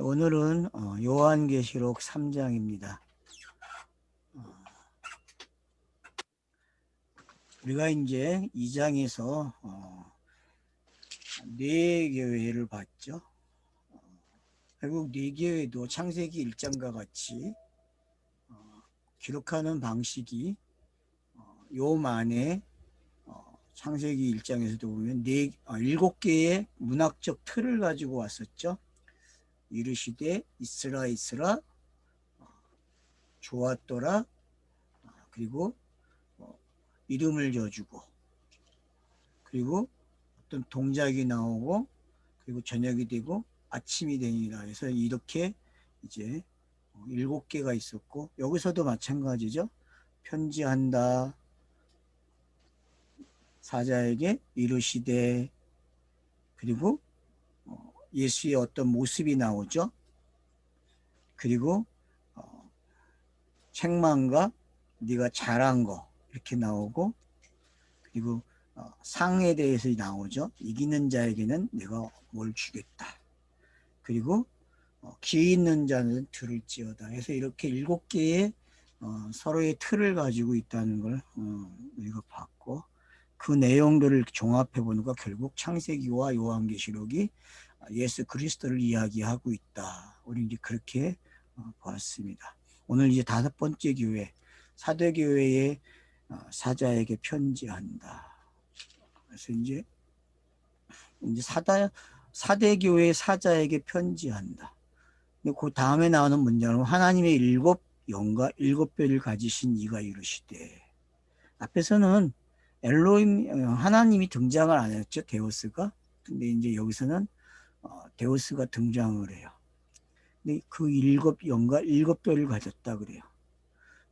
오늘은 요한계시록 3장입니다. 우리가 이제 2장에서 네 교회를 봤죠. 결국 네 교회도 창세기 1장과 같이 기록하는 방식이 요만에 창세기 1장에서도 보면 7개의 문학적 틀을 가지고 왔었죠. 이르시되 있으라 있으라, 좋았더라, 그리고 이름을 져주고, 그리고 어떤 동작이 나오고, 그리고 저녁이 되고 아침이 되니라 해서 이렇게 이제 7개가 있었고, 여기서도 마찬가지죠. 편지한다, 사자에게 이르시되, 그리고 예수의 어떤 모습이 나오죠. 그리고 책망과 네가 잘한 거 이렇게 나오고, 그리고 상에 대해서 나오죠. 이기는 자에게는 내가 뭘 주겠다. 그리고 귀 있는 자는 들을지어다 해서 이렇게 7개의 서로의 틀을 가지고 있다는 걸 우리가 봤고, 그 내용들을 종합해 보니까 결국 창세기와 요한계시록이 예수 그리스도를 이야기하고 있다. 우리 이제 그렇게 보았습니다. 오늘 이제 5번째 교회, 사도교회의 사자에게 편지한다. 그래서 이제 사대교회 사자에게 편지한다. 근데 그 다음에 나오는 문장은 하나님의 7영과 7뼈를 가지신 이가 이르시되, 앞에서는 엘로힘 하나님이 등장을 안 했죠. 데우스가. 근데 이제 여기서는 데우스가 등장을 해요. 근데 그 7영과 7뼈를 가졌다 그래요.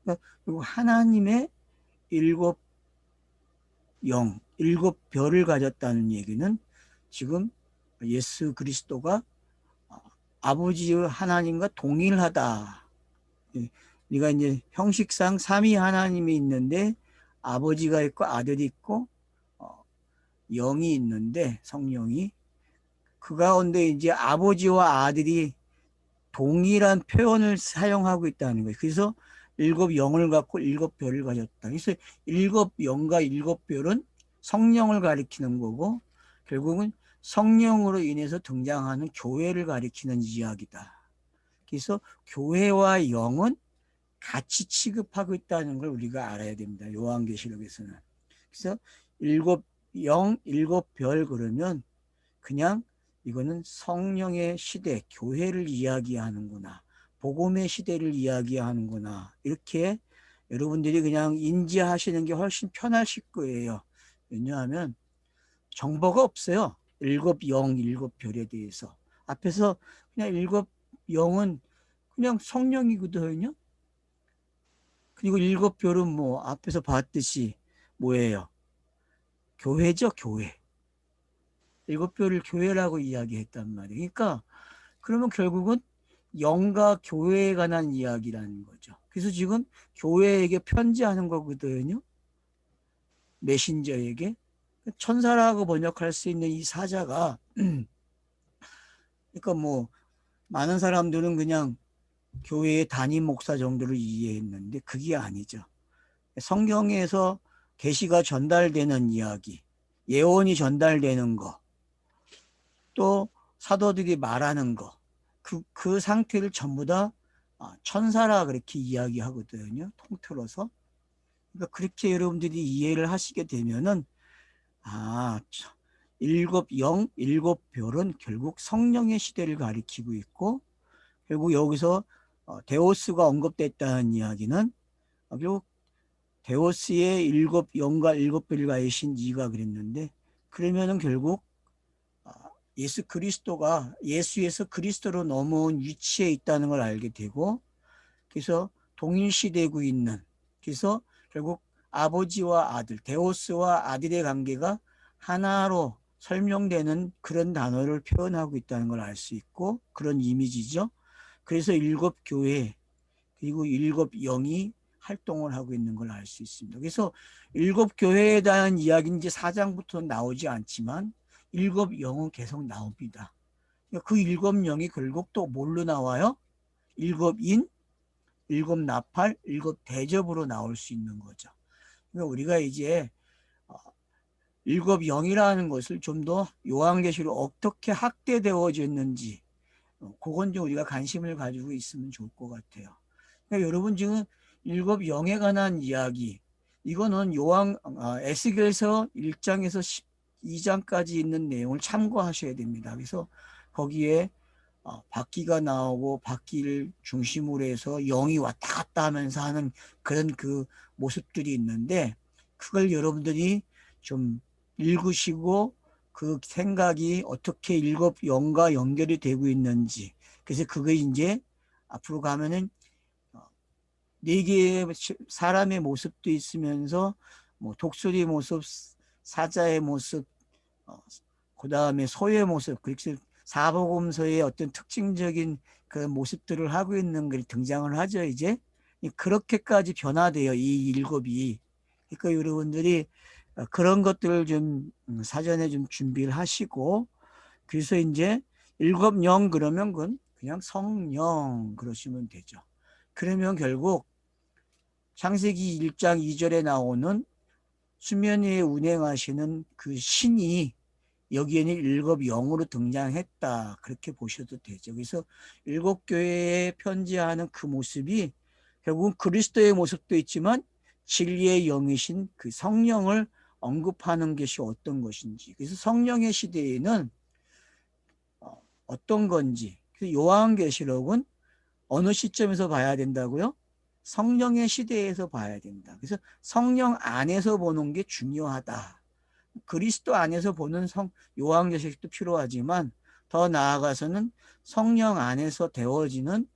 그러니까 하나님의 7영, 7뼈를 가졌다는 얘기는 지금 예수 그리스도가 아버지 하나님과 동일하다. 우리가 이제 형식상 삼위 하나님이 있는데 아버지가 있고 아들이 있고 영이 있는데, 성령이 그 가운데 이제 아버지와 아들이 동일한 표현을 사용하고 있다는 거예요. 그래서 7영을 갖고 7뼈를 가졌다. 그래서 7영과 7뼈는 성령을 가리키는 거고, 결국은 성령으로 인해서 등장하는 교회를 가리키는 이야기다. 그래서 교회와 영은 같이 취급하고 있다는 걸 우리가 알아야 됩니다. 요한계시록에서는. 그래서 7영, 7별 그러면 그냥 이거는 성령의 시대, 교회를 이야기하는구나, 복음의 시대를 이야기하는구나, 이렇게 여러분들이 그냥 인지하시는 게 훨씬 편하실 거예요. 왜냐하면 정보가 없어요. 7영, 7별에 대해서. 앞에서 그냥 7영은 그냥 성령이거든요. 그리고 7별은 뭐 앞에서 봤듯이 뭐예요? 교회죠, 교회. 7별을 교회라고 이야기했단 말이에요. 그러니까 그러면 결국은 영과 교회에 관한 이야기라는 거죠. 그래서 지금 교회에게 편지하는 거거든요. 메신저에게. 천사라고 번역할 수 있는 이 사자가 그러니까 뭐 많은 사람들은 그냥 교회의 담임 목사 정도로 이해했는데 그게 아니죠. 성경에서 계시가 전달되는 이야기, 예언이 전달되는 거, 또 사도들이 말하는 거, 그 상태를 전부 다 천사라 그렇게 이야기하거든요. 통틀어서. 그러니까 그렇게 여러분들이 이해를 하시게 되면은 7영, 7별은 결국 성령의 시대를 가리키고 있고, 결국 여기서 데오스가 언급됐다는 이야기는 결국 데오스의 7영과 7별을 가지신 이가 그랬는데, 그러면은 결국 예수 그리스도가 예수에서 그리스도로 넘어온 위치에 있다는 걸 알게 되고, 그래서 동일시되고 있는, 그래서 결국 아버지와 아들, 데오스와 아들의 관계가 하나로 설명되는 그런 단어를 표현하고 있다는 걸 알 수 있고, 그런 이미지죠. 그래서 7교회 그리고 7영이 활동을 하고 있는 걸 알 수 있습니다. 그래서 7교회에 대한 이야기는 이제 4장부터 나오지 않지만 7영은 계속 나옵니다. 그 일곱 영이 결국 또 뭘로 나와요? 일곱 인, 일곱 나팔, 일곱 대접으로 나올 수 있는 거죠. 그러니까 우리가 이제 일곱 영이라는 것을 좀 더 요한계시로 어떻게 확대되어졌는지 그건 좀 우리가 관심을 가지고 있으면 좋을 것 같아요. 그러니까 여러분 지금 일곱 영에 관한 이야기, 이거는 에스겔서 1장에서 12장까지 있는 내용을 참고하셔야 됩니다. 그래서 거기에 바퀴가 나오고 바퀴를 중심으로 해서 영이 왔다 갔다 하면서 하는 그런 그 모습들이 있는데, 그걸 여러분들이 좀 읽으시고 그 생각이 어떻게 일곱 영과 연결이 되고 있는지, 그래서 그게 이제 앞으로 가면은 네 개의 사람의 모습도 있으면서 뭐 독수리 모습, 사자의 모습, 그 다음에 소의 모습, 그렇게 사복음서의 어떤 특징적인 그 모습들을 하고 있는 게 등장을 하죠. 이제 그렇게까지 변화돼요, 이 일곱이. 그러니까 여러분들이 그런 것들을 좀 사전에 좀 준비를 하시고, 그래서 이제 일곱 영 그러면 그건 그냥 성령 그러시면 되죠. 그러면 결국 창세기 1장 2절에 나오는 수면 위에 운행하시는 그 신이 여기에는 일곱 영으로 등장했다, 그렇게 보셔도 되죠. 그래서 일곱 교회에 편지하는 그 모습이 결국은 그리스도의 모습도 있지만 진리의 영이신 그 성령을 언급하는 것이 어떤 것인지, 그래서 성령의 시대에는 어떤 건지, 그래서 요한계시록은 어느 시점에서 봐야 된다고요? 성령의 시대에서 봐야 된다. 그래서 성령 안에서 보는 게 중요하다. 그리스도 안에서 보는 요한계시록도 필요하지만 더 나아가서는 성령 안에서 되어지는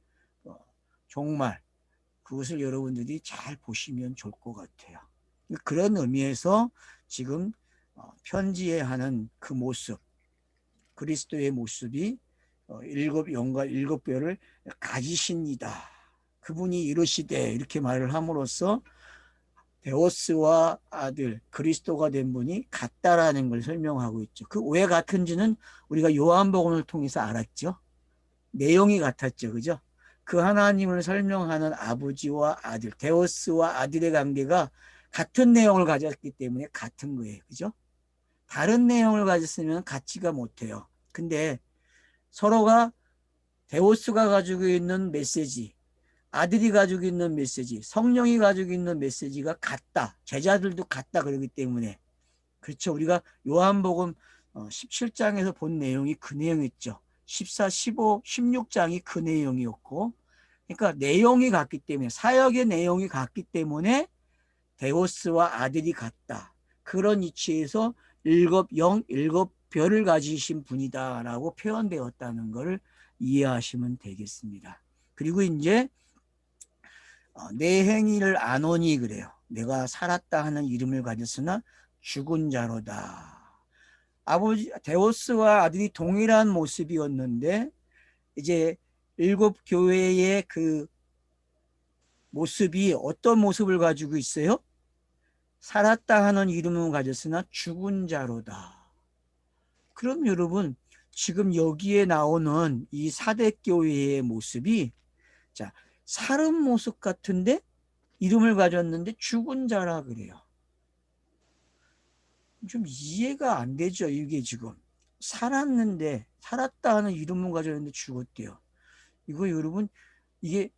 종말, 그것을 여러분들이 잘 보시면 좋을 것 같아요. 그런 의미에서 지금 편지에 하는 그 모습, 그리스도의 모습이 일곱 영과 일곱 뼈를 가지신이다. 그분이 이르시되, 이렇게 말을 함으로써 데오스와 아들 그리스도가 된 분이 같다라는 걸 설명하고 있죠. 그 왜 같은지는 우리가 요한복음을 통해서 알았죠. 내용이 같았죠. 그죠? 그 하나님을 설명하는 아버지와 아들, 데오스와 아들의 관계가 같은 내용을 가졌기 때문에 같은 거예요. 그죠? 다른 내용을 가졌으면 같지가 못해요. 근데 서로가 데오스가 가지고 있는 메시지, 아들이 가지고 있는 메시지, 성령이 가지고 있는 메시지가 같다. 제자들도 같다. 그러기 때문에. 그렇죠. 우리가 요한복음 17장에서 본 내용이 그 내용이었죠. 14, 15, 16장이 그 내용이었고, 그러니까 내용이 같기 때문에, 사역의 내용이 같기 때문에 데오스와 아들이 같다. 그런 이치에서 일곱 영, 일곱 별을 가지신 분이다라고 표현되었다는 것을 이해하시면 되겠습니다. 그리고 이제 내 행위를 아노니 그래요. 내가 살았다 하는 이름을 가졌으나 죽은 자로다. 아버지 데오스와 아들이 동일한 모습이었는데 이제 일곱 교회의 그 모습이 어떤 모습을 가지고 있어요? 살았다 하는 이름을 가졌으나 죽은 자로다. 그럼 여러분 지금 여기에 나오는 이 사대교회의 모습이 자 살은 모습 같은데 이름을 가졌는데 죽은 자라 그래요. 좀 이해가 안 되죠. 이게 지금 살았는데 살았다 하는 이름을 가졌는데 죽었대요. 이거 여러분 이게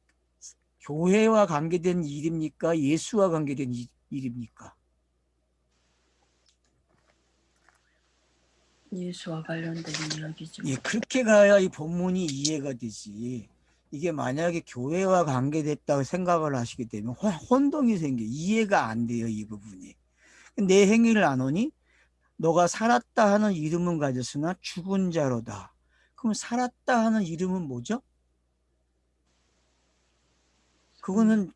교회와 관계된 일입니까? 예수와 관계된 일입니까? 예수와 관련된 이야기죠. 예, 그렇게 가야 이 본문이 이해가 되지. 이게 만약에 교회와 관계됐다고 생각을 하시게 되면 혼동이 생겨. 이해가 안 돼요, 이 부분이. 내 행위를 아노니 너가 살았다 하는 이름은 가졌으나 죽은 자로다. 그럼 살았다 하는 이름은 뭐죠? 그거는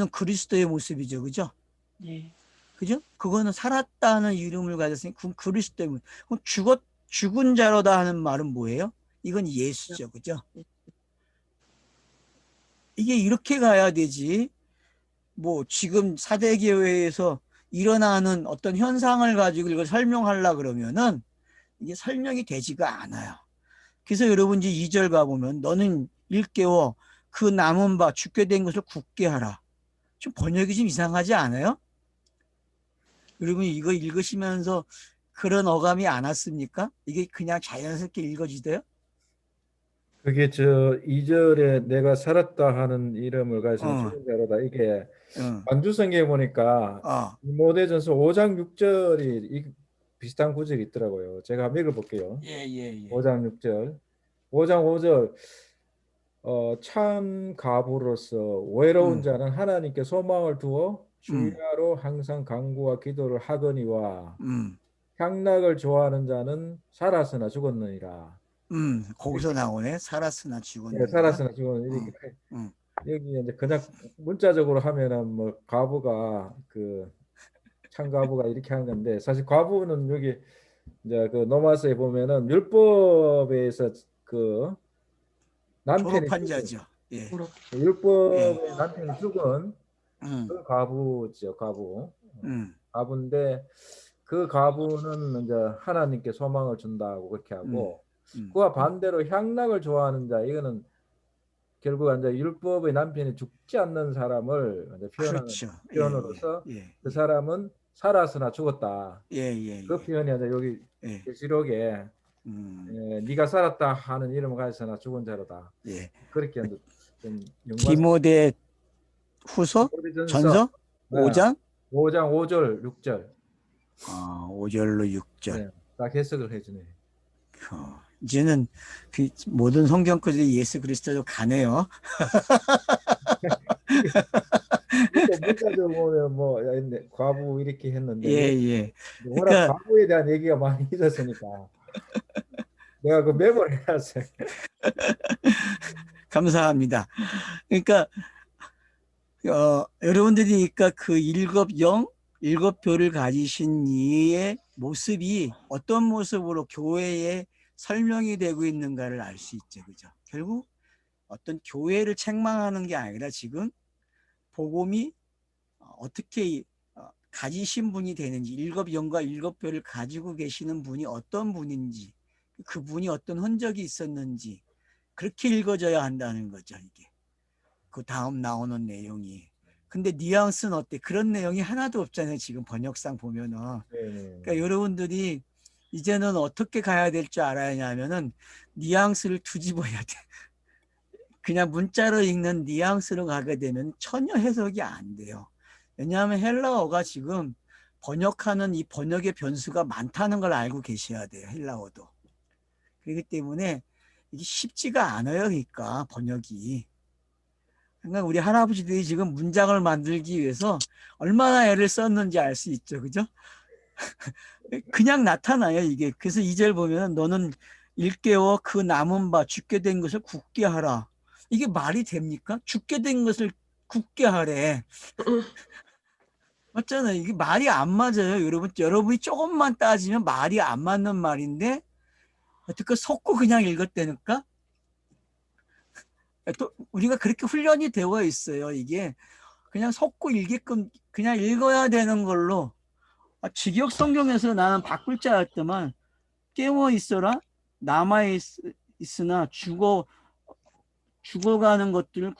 그리스도의 모습이죠. 그죠? 네. 그죠? 그거는 살았다 하는 이름을 가졌으니 그건 그리스도의 모습. 그럼 죽은 자로다 하는 말은 뭐예요? 이건 예수죠. 그죠? 이게 이렇게 가야 되지. 뭐 지금 사대교회에서 일어나는 어떤 현상을 가지고 이걸 설명하려 그러면은 이게 설명이 되지가 않아요. 그래서 여러분 이제 2절 가보면 너는 일깨워 그 남은 바 죽게 된 것을 굳게 하라. 좀 번역이 좀 이상하지 않아요? 여러분 이거 읽으시면서 그런 어감이 안 왔습니까? 이게 그냥 자연스럽게 읽어지대요? 그게 저 2절에 내가 살았다 하는 이름을 가지고 어, 죽은 자로다. 이게 어, 만주성경에 보니까 어, 디모데전서 5장 6절이 비슷한 구절이 있더라고요. 제가 한번 읽어볼게요. 예, 예, 예. 5장 6절. 5장 5절. 참 가부로서 외로운 음, 자는 하나님께 소망을 두어 음, 주야로 항상 간구와 기도를 하거니와 음, 향락을 좋아하는 자는 살았으나 죽었느니라. 거기서 이렇게, 나오네. 살았으나 예, 죽었느니라. 살았으나 죽었느니라. 어, 음. 여기 이제 그냥 문자적으로 하면은 뭐 과부가 그 참가부가 이렇게 하는 건데 사실 과부는 여기 이제 그 노마스에 보면은 율법에서 그 남편이 졸업한 죽은 자죠. 예, 그렇 예, 율법의 남편이 죽은 음, 그 과부죠, 과부. 음, 과부인데 그 과부는 이제 하나님께 소망을 준다고 그렇게 음, 하고 음. 그와 반대로 향락을 좋아하는 자 이거는 결국 이제 율법의 남편이 죽지 않는 사람을 이제 표현하는 그렇죠. 예, 예, 표현으로서 예, 그 예, 사람은 살았으나 죽었다. 예, 예, 그 예, 표현이 이제 여기 예, 계시록에 네가 살았다 하는 이름을 가졌으나 죽은 자로다. 예. 그렇게 이제 좀 연관성. 디모데 후서? 디모데전서 전서? 5장? 5장 5절 6절 5절로 6절. 네, 딱 해석을 해주네. 이제는 그 모든 성경권들이 예수 그리스도로 가네요. 또 문자적으로 보면 뭐 야, 과부 이렇게 예, 했는데 예. 워낙 그러니까 과부에 대한 얘기가 많이 있었으니까 내가 그 메모를 해놨어요. 감사합니다. 그러니까 여러분들이 그러니까 그 일곱 표를 가지신 이의 모습이 어떤 모습으로 교회에 설명이 되고 있는가를 알 수 있죠. 그죠? 결국 어떤 교회를 책망하는 게 아니라 지금 복음이 어떻게 가지신 분이 되는지, 일곱 영과 일곱 표를 가지고 계시는 분이 어떤 분인지, 그분이 어떤 흔적이 있었는지 그렇게 읽어져야 한다는 거죠. 이게 그 다음 나오는 내용이. 근데 뉘앙스는 어때? 그런 내용이 하나도 없잖아요. 지금 번역상 보면은. 네. 그러니까 여러분들이 이제는 어떻게 가야 될 줄 알아야 하냐면은 뉘앙스를 뒤집어야 돼. 그냥 문자로 읽는 뉘앙스로 가게 되면 전혀 해석이 안 돼요. 왜냐하면 헬라어가 지금 번역하는 이 번역의 변수가 많다는 걸 알고 계셔야 돼요. 헬라어도. 그렇기 때문에 이게 쉽지가 않아요. 그러니까 번역이. 그러니까 우리 할아버지들이 지금 문장을 만들기 위해서 얼마나 애를 썼는지 알 수 있죠. 그죠? 그냥 나타나요, 이게. 그래서 2절 보면 너는 일깨워 그 남은 바 죽게 된 것을 굳게 하라. 이게 말이 됩니까? 죽게 된 것을 굳게 하래. 맞잖아요. 이게 말이 안 맞아요. 여러분이 조금만 따지면 말이 안 맞는 말인데 어떻게 속고 그냥 읽었다니까? 또 우리가 그렇게 훈련이 되어 있어요. 이게 그냥 속고 읽게끔 그냥 읽어야 되는 걸로. 직역 성경에서 나는 바꿀 줄 알았더만 깨어 있어라 남아 있으나 죽어가는 것들을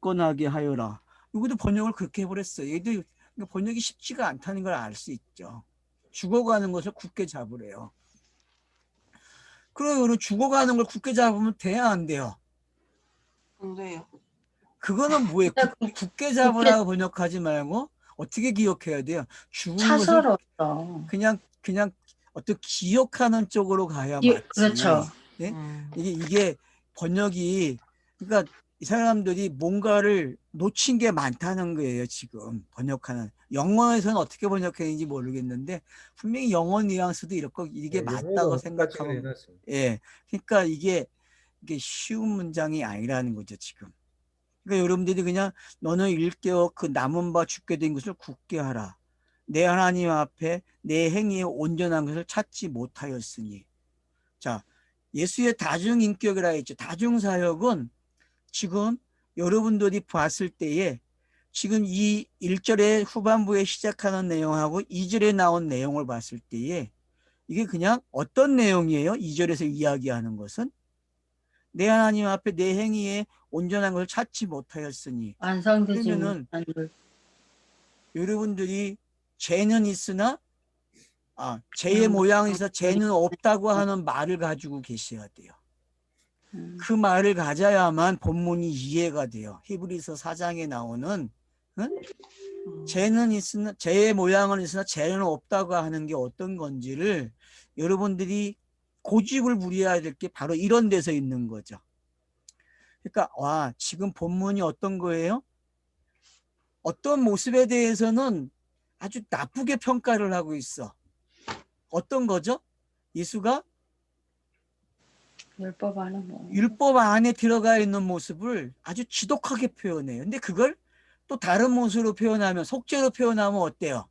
굳건하게 하여라. 이것도 번역을 그렇게 해버렸어요. 얘도 번역이 쉽지가 않다는 걸 알 수 있죠. 죽어가는 것을 굳게 잡으래요. 그러면 죽어가는 걸 굳게 잡으면 돼야 안 돼요? 안 돼요. 그거는 뭐예요? 진짜 굳게 잡으라고 번역하지 말고 어떻게 기억해야 돼요? 죽은 것을 차서로서. 그냥 어떤 기억하는 쪽으로 가야 맞지. 그렇죠. 네? 이게 번역이 그러니까 이 사람들이 뭔가를 놓친 게 많다는 거예요. 지금 번역하는 영어에서는 어떻게 번역했는지 모르겠는데 분명히 영어 뉘앙스도 이렇고 이게 네, 맞다고 영어로 똑같이 생각하면 해놨어요. 예, 그러니까 이게 쉬운 문장이 아니라는 거죠 지금. 그러니까 여러분들이 그냥 너는 일깨워 그 남은 바 죽게 된 것을 굳게 하라. 내 하나님 앞에 내 행위에 온전한 것을 찾지 못하였으니. 자, 예수의 다중인격이라 했죠. 다중사역은 지금 여러분들이 봤을 때에 지금 이 1절의 후반부에 시작하는 내용하고 2절에 나온 내용을 봤을 때에 이게 그냥 어떤 내용이에요? 2절에서 이야기하는 것은 내 하나님 앞에 내 행위에 온전한 걸 찾지 못하였으니. 완성되지 그러면은 못한 걸 여러분들이 죄는 있으나 죄의 그냥 모양이 있어 죄는 없다고 하는 말을 가지고 계셔야 돼요. 그 말을 가져야만 본문이 이해가 돼요. 히브리서 4장에 나오는 죄는 있으나 죄의 모양은 있으나 죄는 없다고 하는 게 어떤 건지를 여러분들이 고집을 부려야 될 게 바로 이런 데서 있는 거죠. 그러니까 지금 본문이 어떤 거예요? 어떤 모습에 대해서는 아주 나쁘게 평가를 하고 있어. 어떤 거죠? 예수가 율법 안에 뭐 율법 안에 들어가 있는 모습을 아주 지독하게 표현해요. 근데 그걸 또 다른 모습으로 표현하면, 속죄로 표현하면 어때요?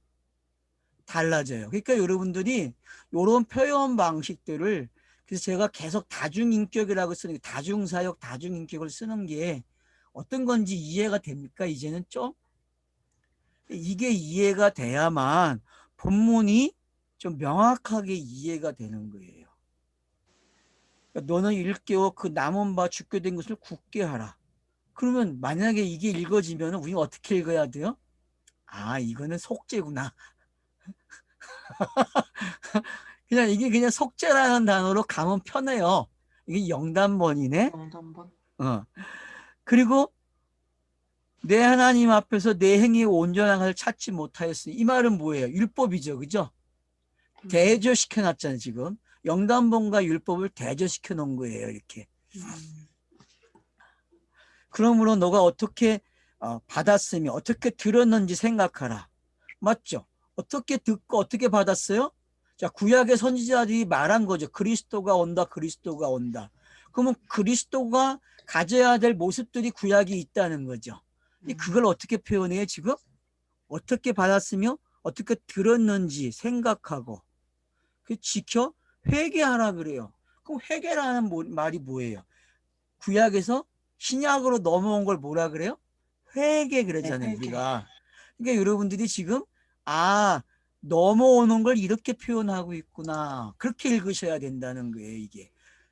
달라져요. 그러니까 여러분들이 이런 표현 방식들을, 그래서 제가 계속 다중인격이라고 쓰는 게, 다중사역, 다중인격을 쓰는 게 어떤 건지 이해가 됩니까? 이제는 좀? 이게 이해가 돼야만 본문이 좀 명확하게 이해가 되는 거예요. 그러니까 너는 일깨워 그 남은 바 죽게 된 것을 굳게 하라. 그러면 만약에 이게 읽어지면 우리 어떻게 읽어야 돼요? 이거는 속죄구나. 이게 그냥 속죄라는 단어로 가면 편해요. 이게 영단번이네. 영단번. 그리고 내 하나님 앞에서 내 행위의 온전한 것을 찾지 못하였으니, 이 말은 뭐예요? 율법이죠, 그죠? 대조시켜 놨잖아요. 지금 영단본과 율법을 대조시켜 놓은 거예요, 이렇게. 그러므로 너가 어떻게 받았으며 어떻게 들었는지 생각하라. 맞죠? 어떻게 듣고 어떻게 받았어요? 자, 구약의 선지자들이 말한 거죠. 그리스도가 온다, 그리스도가 온다. 그러면 그리스도가 가져야 될 모습들이 구약이 있다는 거죠. 그걸 어떻게 표현해요, 지금? 어떻게 받았으며 어떻게 들었는지 생각하고 지켜 회개하라 그래요. 그럼 회개라는 말이 뭐예요? 구약에서 신약으로 넘어온 걸 뭐라 그래요? 회개 그러잖아요, 네, 회개. 우리가. 그러니까 여러분들이 지금 넘어오는 걸 이렇게 표현하고 있구나. 그렇게 읽으셔야 된다는 거예요, 이게.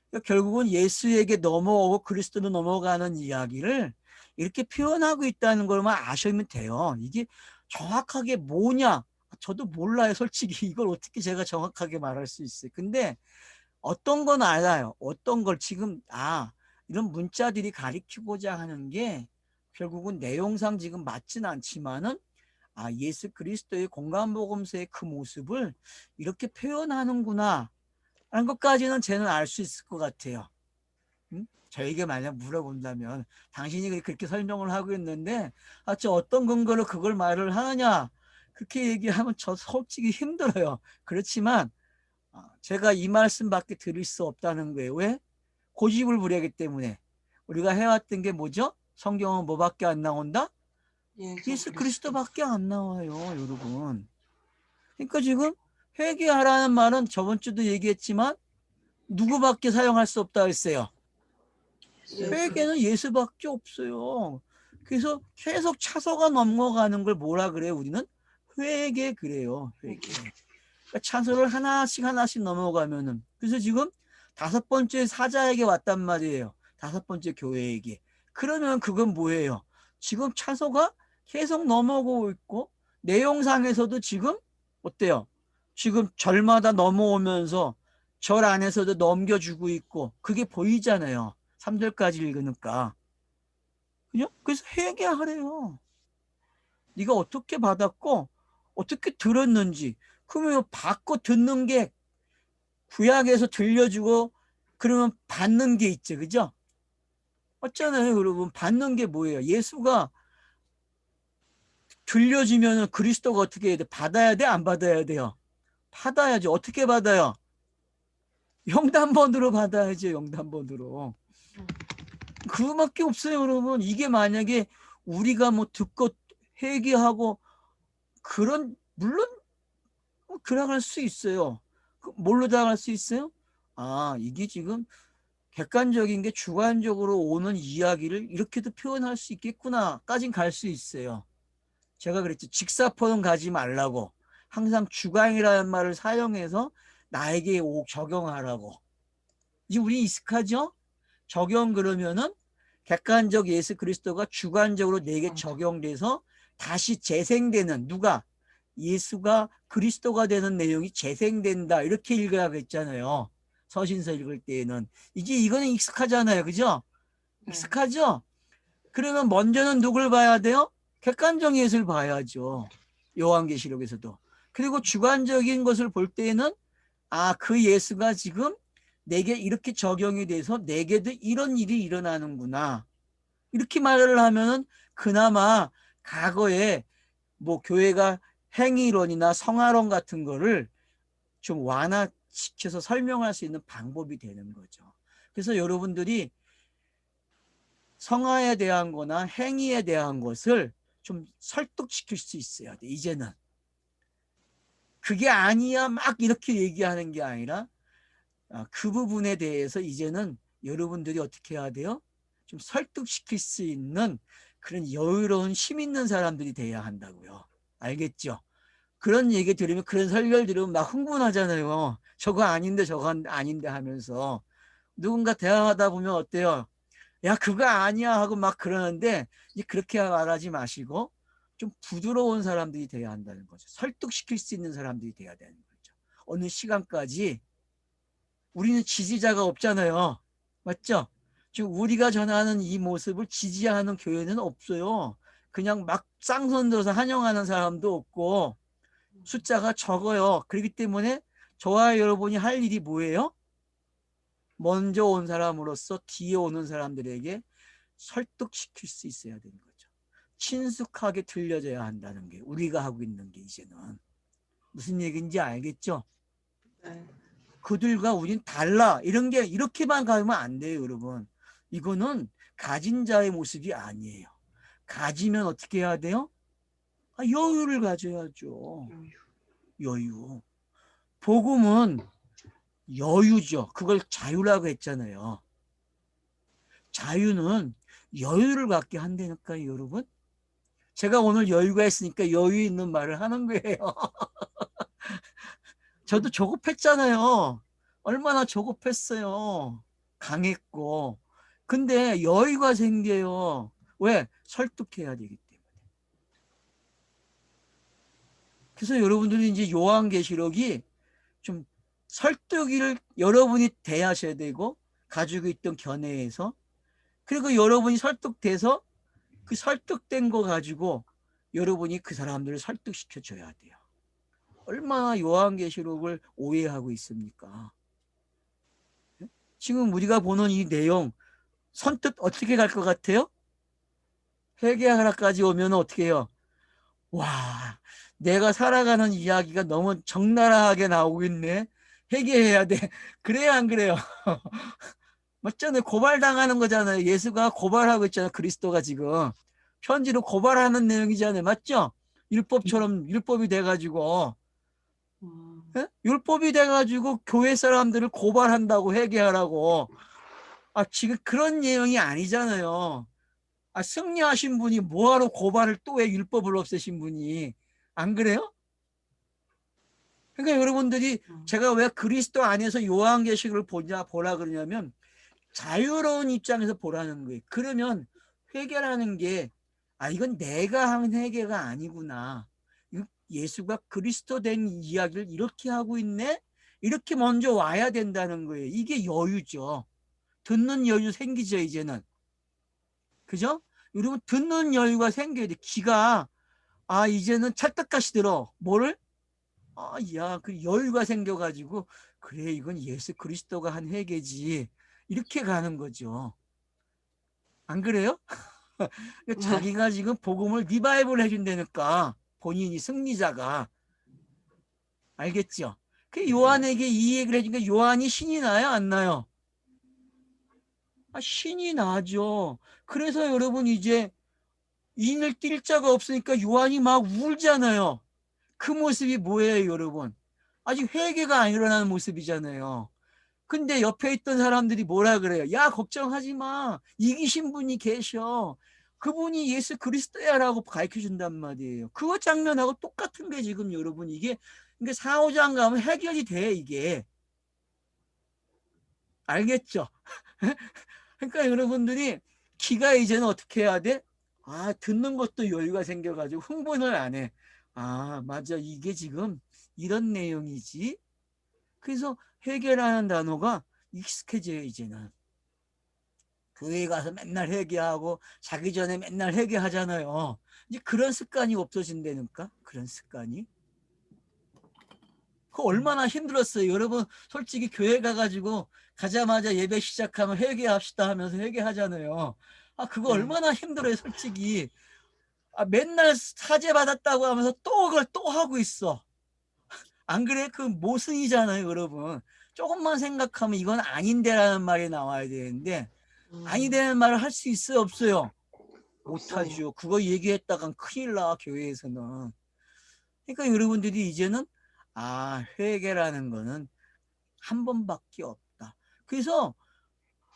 그러니까 결국은 예수에게 넘어오고 그리스도로 넘어가는 이야기를 이렇게 표현하고 있다는 걸만 아시면 돼요. 이게 정확하게 뭐냐? 저도 몰라요, 솔직히. 이걸 어떻게 제가 정확하게 말할 수 있어요. 근데 어떤 건 알아요. 어떤 걸 지금 이런 문자들이 가리키고자 하는 게 결국은 내용상 지금 맞진 않지만은 예수 그리스도의 공간복음서의 그 모습을 이렇게 표현하는구나 하는 것까지는 쟤는 알 수 있을 것 같아요. 저에게 만약 물어본다면 당신이 그렇게 설명을 하고 있는데 저 어떤 근거로 그걸 말을 하느냐, 그렇게 얘기하면 저 솔직히 힘들어요. 그렇지만 제가 이 말씀밖에 드릴 수 없다는 거예요. 왜? 고집을 부리기 때문에. 우리가 해왔던 게 뭐죠? 성경은 뭐밖에 안 나온다? 예수 그리스도밖에 안 나와요, 여러분. 그러니까 지금 회개하라는 말은 저번 주도 얘기했지만 누구밖에 사용할 수 없다 했어요. 회개는 예수밖에 없어요. 그래서 계속 차서가 넘어가는 걸 뭐라 그래요? 우리는 회개 그래요. 회개. 그러니까 차서를 하나씩 하나씩 넘어가면은, 그래서 지금 5번째 사자에게 왔단 말이에요. 5번째 교회에게. 그러면 그건 뭐예요? 지금 차서가 계속 넘어오고 있고 내용상에서도 지금 어때요? 지금 절마다 넘어오면서 절 안에서도 넘겨주고 있고 그게 보이잖아요. 3절까지 읽으니까. 그죠? 그래서 회개하래요. 네가 어떻게 받았고 어떻게 들었는지. 그러면 받고 듣는 게 구약에서 들려주고 그러면 받는 게 있죠. 그죠? 맞잖아요, 여러분. 받는 게 뭐예요? 예수가 들려주면 그리스도가 어떻게 해야 돼? 받아야 돼? 안 받아야 돼요? 받아야죠. 어떻게 받아요? 영단번으로 받아야죠. 영단번으로. 그거밖에 없어요, 여러분. 이게 만약에 우리가 뭐 듣고 회개하고 그런, 물론 그러갈 수 있어요. 뭘로 당할 수 있어요? 이게 지금 객관적인 게 주관적으로 오는 이야기를 이렇게도 표현할 수 있겠구나 까진 갈 수 있어요. 제가 그랬죠. 직사포는 가지 말라고. 항상 주관이라는 말을 사용해서 나에게 적용하라고. 이제 우리 익숙하죠? 적용 그러면은 객관적 예수 그리스도가 주관적으로 내게 적용돼서 다시 재생되는 누가? 예수가 그리스도가 되는 내용이 재생된다. 이렇게 읽어야겠잖아요. 서신서 읽을 때에는. 이거는 익숙하잖아요. 그죠? 네. 익숙하죠? 그러면 먼저는 누굴 봐야 돼요? 객관적 예수를 봐야죠. 요한계시록에서도. 그리고 주관적인 것을 볼 때에는 그 예수가 지금 내게 이렇게 적용이 돼서 내게도 이런 일이 일어나는구나. 이렇게 말을 하면은 그나마 과거에 뭐 교회가 행위론이나 성화론 같은 거를 좀 완화시켜서 설명할 수 있는 방법이 되는 거죠. 그래서 여러분들이 성화에 대한 거나 행위에 대한 것을 좀 설득시킬 수 있어야 돼. 이제는 그게 아니야 막 이렇게 얘기하는 게 아니라 그 부분에 대해서 이제는 여러분들이 어떻게 해야 돼요? 좀 설득시킬 수 있는 그런 여유로운 힘 있는 사람들이 돼야 한다고요. 알겠죠? 그런 얘기 들으면, 그런 설교를 들으면 막 흥분하잖아요. 저거 아닌데 저거 아닌데 하면서. 누군가 대화하다 보면 어때요? 야, 그거 아니야 하고 막 그러는데 이제 그렇게 말하지 마시고 좀 부드러운 사람들이 돼야 한다는 거죠. 설득시킬 수 있는 사람들이 돼야 되는 거죠. 어느 시간까지 우리는 지지자가 없잖아요. 맞죠? 지금 우리가 전하는 이 모습을 지지하는 교회는 없어요. 그냥 막 쌍손 들어서 환영하는 사람도 없고 숫자가 적어요. 그렇기 때문에 저와 여러분이 할 일이 뭐예요? 먼저 온 사람으로서 뒤에 오는 사람들에게 설득시킬 수 있어야 되는 거죠. 친숙하게 들려져야 한다는 게 우리가 하고 있는 게 이제는. 무슨 얘기인지 알겠죠? 네. 그들과 우린 달라. 이런 게 이렇게만 가면 안 돼요, 여러분. 이거는 가진 자의 모습이 아니에요. 가지면 어떻게 해야 돼요? 여유를 가져야죠. 여유. 복음은 여유죠. 그걸 자유라고 했잖아요. 자유는 여유를 갖게 한다니까요, 여러분. 제가 오늘 여유가 있으니까 여유 있는 말을 하는 거예요. 저도 조급했잖아요. 얼마나 조급했어요. 강했고. 근데 여유가 생겨요. 왜? 설득해야 되기 때문에. 그래서 여러분들이 이제 요한계시록이 좀 설득을 여러분이 대하셔야 되고, 가지고 있던 견해에서, 그리고 여러분이 설득돼서 그 설득된 거 가지고 여러분이 그 사람들을 설득시켜 줘야 돼요. 얼마나 요한계시록을 오해하고 있습니까? 지금 우리가 보는 이 내용 선뜻 어떻게 갈 것 같아요? 회개하라까지 오면 어떻게 해요? 와, 내가 살아가는 이야기가 너무 적나라하게 나오고 있네. 회개해야 돼. 그래야 안 그래요? 맞잖아요. 고발당하는 거잖아요. 예수가 고발하고 있잖아요. 그리스도가 지금 편지로 고발하는 내용이잖아요. 맞죠? 율법처럼 율법이 돼가지고 율법이 돼가지고 교회 사람들을 고발한다고 회개하라고. 지금 그런 내용이 아니잖아요. 승리하신 분이 뭐하러 고발을 또 해? 율법을 없애신 분이. 안 그래요? 그러니까 여러분들이 제가 왜 그리스도 안에서 요한계시록을 보라 그러냐면 자유로운 입장에서 보라는 거예요. 그러면 회개라는 게 이건 내가 한 회개가 아니구나. 예수가 그리스도 된 이야기를 이렇게 하고 있네? 이렇게 먼저 와야 된다는 거예요. 이게 여유죠. 듣는 여유 생기죠, 이제는. 그죠? 여러분, 듣는 여유가 생겨야 돼. 귀가, 이제는 찰떡같이 들어. 뭐를? 야, 그 여유가 생겨가지고, 그래, 이건 예수 그리스도가 한 회개지. 이렇게 가는 거죠. 안 그래요? 자기가 지금 복음을 리바이벌 해준다니까. 본인이 승리자가. 알겠죠? 그 요한에게 이 얘기를 해주니까 요한이 신이 나요? 안 나요? 신이 나죠. 그래서 여러분 이제 인을 띨 자가 없으니까 요한이 막 울잖아요. 그 모습이 뭐예요, 여러분? 아직 회개가 안 일어나는 모습이잖아요. 근데 옆에 있던 사람들이 뭐라 그래요? 야, 걱정하지 마. 이기신 분이 계셔. 그분이 예수 그리스도야 라고 가르쳐준단 말이에요. 그거 장면하고 똑같은 게 지금 여러분 이게 4, 5장 가면 해결이 돼, 이게. 알겠죠? 그러니까 여러분들이 기가 이제는 어떻게 해야 돼? 아, 듣는 것도 여유가 생겨가지고 흥분을 안 해. 아, 맞아. 이게 지금 이런 내용이지. 그래서 회개라는 단어가 익숙해져요, 이제는. 교회 가서 맨날 회개하고 자기 전에 맨날 회개하잖아요. 이제 그런 습관이 없어진다니까? 그런 습관이. 그 얼마나 힘들었어요. 여러분, 솔직히 교회 가가지고 가자마자 예배 시작하면 회개합시다 하면서 회개하잖아요. 아, 그거 네. 얼마나 힘들어요, 솔직히. 아, 맨날 사죄 받았다고 하면서 또 그걸 또 하고 있어. 안 그래? 그 모순이잖아요, 여러분. 조금만 생각하면 이건 아닌데라는 말이 나와야 되는데, 아니되는 말을 할 수 있어요, 없어요? 없어요. 못하죠. 그거 얘기했다간 큰일 나, 교회에서는. 그러니까 여러분들이 이제는, 아, 회개라는 거는 한 번밖에 없다. 그래서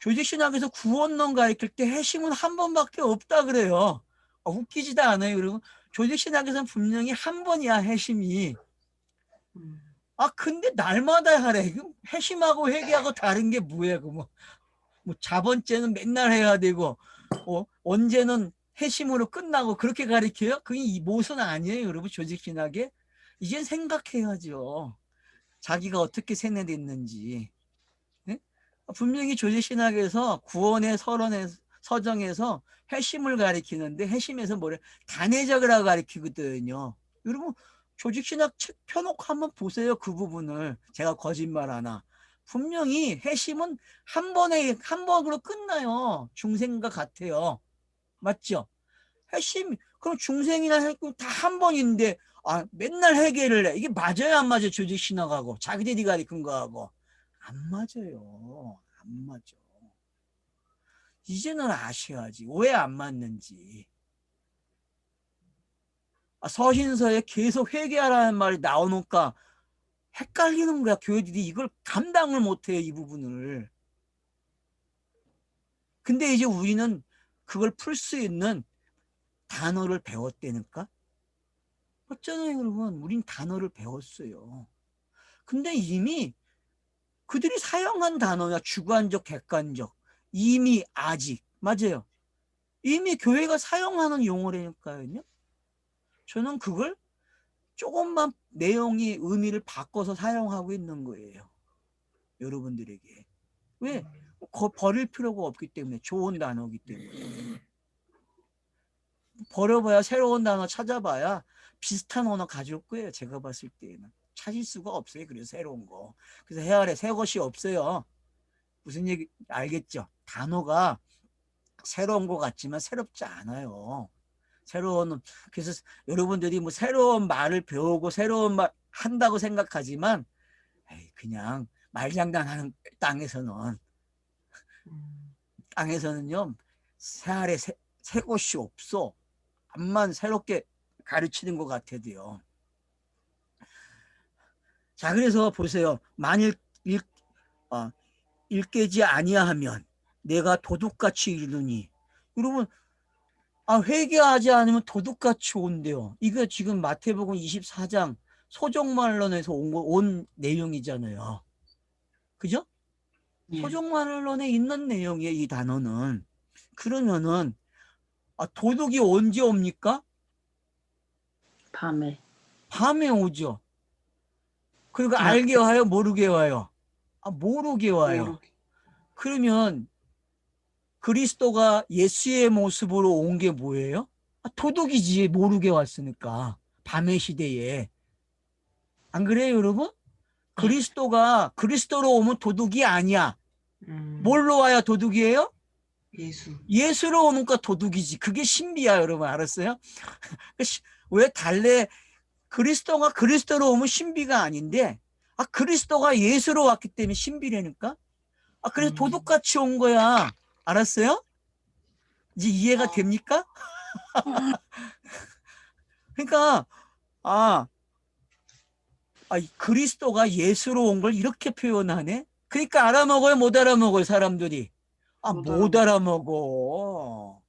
조직신학에서 구원론 가르칠 때 회심은 한 번밖에 없다 그래요. 아, 웃기지도 않아요, 여러분. 조직신학에서는 분명히 한 번이야, 회심이. 음. 아, 근데 날마다 하래. 회심하고 회개하고 다른 게 뭐야, 그 뭐 자번째는 맨날 해야 되고, 언제는 회심으로 끝나고 그렇게 가르쳐요? 그게 이 모순 아니에요, 여러분. 조직신학에. 이젠 생각해야죠. 자기가 어떻게 세뇌됐는지. 네? 분명히 조직신학에서 구원의 서정에서 회심을 가리키는데 회심에서 뭐래? 단회적이라고 가리키거든요. 여러분 조직신학 책 펴놓고 한번 보세요. 그 부분을. 제가 거짓말 하나. 분명히 회심은 한 번으로 끝나요. 중생과 같아요. 맞죠? 회심 그럼 중생이나 다 한 번인데 아, 맨날 회개를 해. 이게 맞아요, 안 맞아요? 조직신학하고 자기들이 가리킨 거하고 안 맞아요. 안 맞아. 이제는 아셔야지. 왜 안 맞는지. 아, 서신서에 계속 회개하라는 말이 나오니까 헷갈리는 거야. 교회들이 이걸 감당을 못해요. 이 부분을. 근데 이제 우리는 그걸 풀 수 있는 단어를 배웠다니까? 맞잖아요, 여러분. 우린 단어를 배웠어요. 근데 이미 그들이 사용한 단어야. 주관적, 객관적. 이미, 아직. 맞아요. 이미 교회가 사용하는 용어라니까요. 저는 그걸 조금만 내용이 의미를 바꿔서 사용하고 있는 거예요. 여러분들에게. 왜? 버릴 필요가 없기 때문에. 좋은 단어이기 때문에. 버려봐야 새로운 단어 찾아봐야 비슷한 언어 가져올 거예요. 제가 봤을 때는. 찾을 수가 없어요. 그래서 새로운 거. 그래서 해아래 새 것이 없어요. 무슨 얘기 알겠죠? 단어가 새로운 것 같지만 새롭지 않아요. 그래서 여러분들이 뭐 새로운 말을 배우고 새로운 말 한다고 생각하지만 그냥 말장난하는 땅에서는요 새알에 새 것이 없어. 암만 새롭게 가르치는 것 같아도요. 자, 그래서 보세요. 만일 일깨지 아니하면 내가 도둑같이 이르느니. 여러분, 회개하지 않으면 도둑같이 온대요. 이거 지금 마태복음 24장 소종말론에서 온 내용이잖아요. 그죠? 예. 소종말론에 있는 내용이에요, 이 단어는. 그러면은, 도둑이 언제 옵니까? 밤에. 밤에 오죠. 그리고 자, 알게 와요, 모르게 와요? 모르게 와요. 모르게. 그러면 그리스도가 예수의 모습으로 온 게 뭐예요? 도둑이지, 모르게 왔으니까. 밤의 시대에. 안 그래요, 여러분? 그리스도가 그리스도로 오면 도둑이 아니야. 뭘로 와야 도둑이에요? 예수. 예수로 오니까 도둑이지. 그게 신비야, 여러분. 알았어요? 왜 달래 그리스도가 그리스도로 오면 신비가 아닌데 그리스도가 예수로 왔기 때문에 신비라니까? 그래서 도둑같이 온 거야. 알았어요? 이제 이해가 됩니까? 그러니까 그리스도가 예수로 온 걸 이렇게 표현하네? 그러니까 알아먹어요, 못 알아먹어요, 사람들이? 못 알아먹어.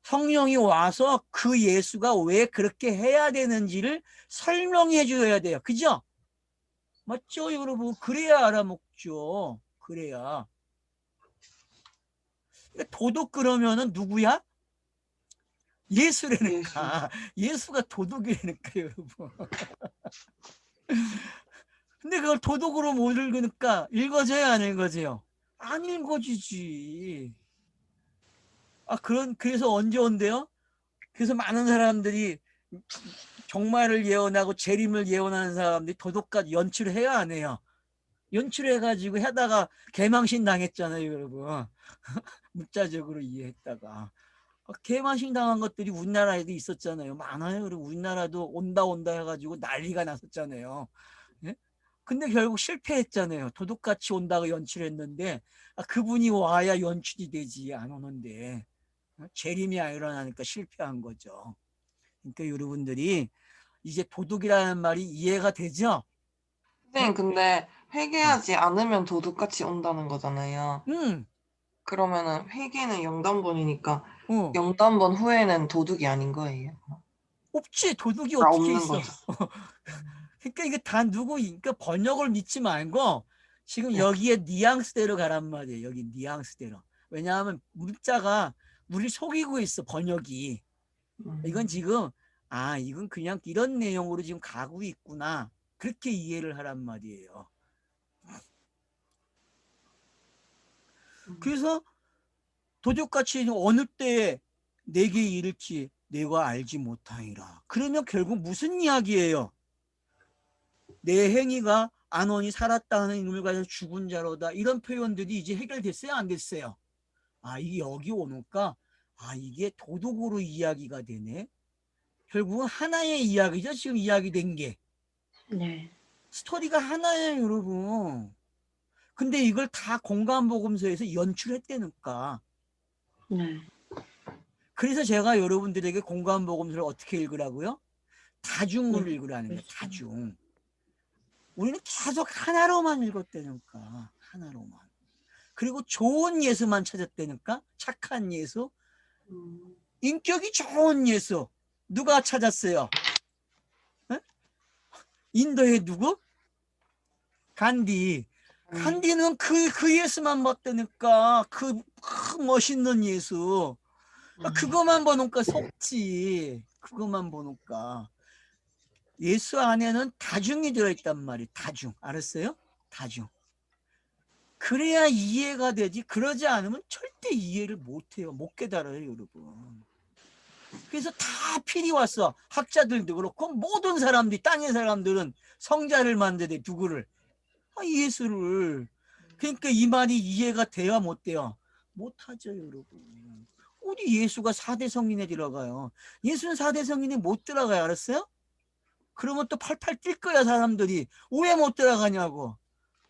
성령이 와서 그 예수가 왜 그렇게 해야 되는지를 설명해 줘야 돼요. 그죠? 맞죠, 여러분? 그래야 알아먹죠. 그래야. 도둑 그러면은 누구야? 예수라니까. 예수가 도둑이라니까, 여러분. 근데 그걸 도둑으로 못 읽으니까 읽어져요, 안 읽어져요? 안 읽어지지. 그래서 언제 온대요? 그래서 많은 사람들이 종말을 예언하고 재림을 예언하는 사람들이 도둑같이 연출을 해야 안 해요? 연출해가지고 하다가 개망신 당했잖아요, 여러분. 문자적으로 이해했다가. 개망신 당한 것들이 우리나라에도 있었잖아요. 많아요. 그리고 우리나라도 온다 해가지고 난리가 났었잖아요. 예? 근데 결국 실패했잖아요. 도둑같이 온다고 연출했는데 그분이 와야 연출이 되지 안 오는데 재림이 안 일어나니까 실패한 거죠. 그러니까 여러분들이 이제 도둑이라는 말이 이해가 되죠? 선생님, 근데 회개하지 않으면 도둑같이 온다는 거잖아요. 응. 그러면은 회개는 영단번이니까 어. 영단번 후에는 도둑이 아닌 거예요. 없지. 도둑이 다 어떻게 없는 있어? 거죠. 그러니까 이게 다 그러니까 번역을 믿지 말고 지금 네. 여기에 뉘앙스대로 가란 말이에요. 여기 뉘앙스대로. 왜냐하면 문자가 우리 속이고 있어, 번역이. 이건 지금 이건 그냥 이런 내용으로 지금 가고 있구나. 그렇게 이해를 하란 말이에요. 그래서 도둑같이 어느 때에 내게 이를지 내가 알지 못하니라. 그러면 결국 무슨 이야기예요? 내 행위가 안온이 살았다는 이름을 가지고 죽은 자로다. 이런 표현들이 이제 해결됐어요? 안 됐어요? 이게 여기 오니까 이게 도둑으로 이야기가 되네. 결국은 하나의 이야기죠. 지금 이야기된 게. 네. 스토리가 하나예요, 여러분. 근데 이걸 다 공간복음서에서 연출했다니까. 네. 그래서 제가 여러분들에게 공간복음서를 어떻게 읽으라고요? 다중으로 네. 읽으라는 거예요. 다중. 우리는 계속 하나로만 읽었다니까. 하나로만. 그리고 좋은 예수만 찾았다니까. 착한 예수. 인격이 좋은 예수. 누가 찾았어요? 에? 인도의 누구? 간디. 간디는 그 예수만 봤다니까. 그 멋있는 예수. 그것만 보니까 속지. 그것만 보니까. 예수 안에는 다중이 들어있단 말이에요. 다중. 알았어요? 다중. 그래야 이해가 되지. 그러지 않으면 절대 이해를 못해요. 못 깨달아요, 여러분. 그래서 다 필이 왔어. 학자들도 그렇고 모든 사람들이, 땅의 사람들은 성자를 만드대. 누구를? 예수를. 그러니까 이 말이 이해가 돼야 못 돼요? 못하죠, 여러분. 어디 예수가 4대 성인에 들어가요? 예수는 4대 성인에 못 들어가요. 알았어요? 그러면 또 팔팔 뛸 거야, 사람들이. 왜 못 들어가냐고.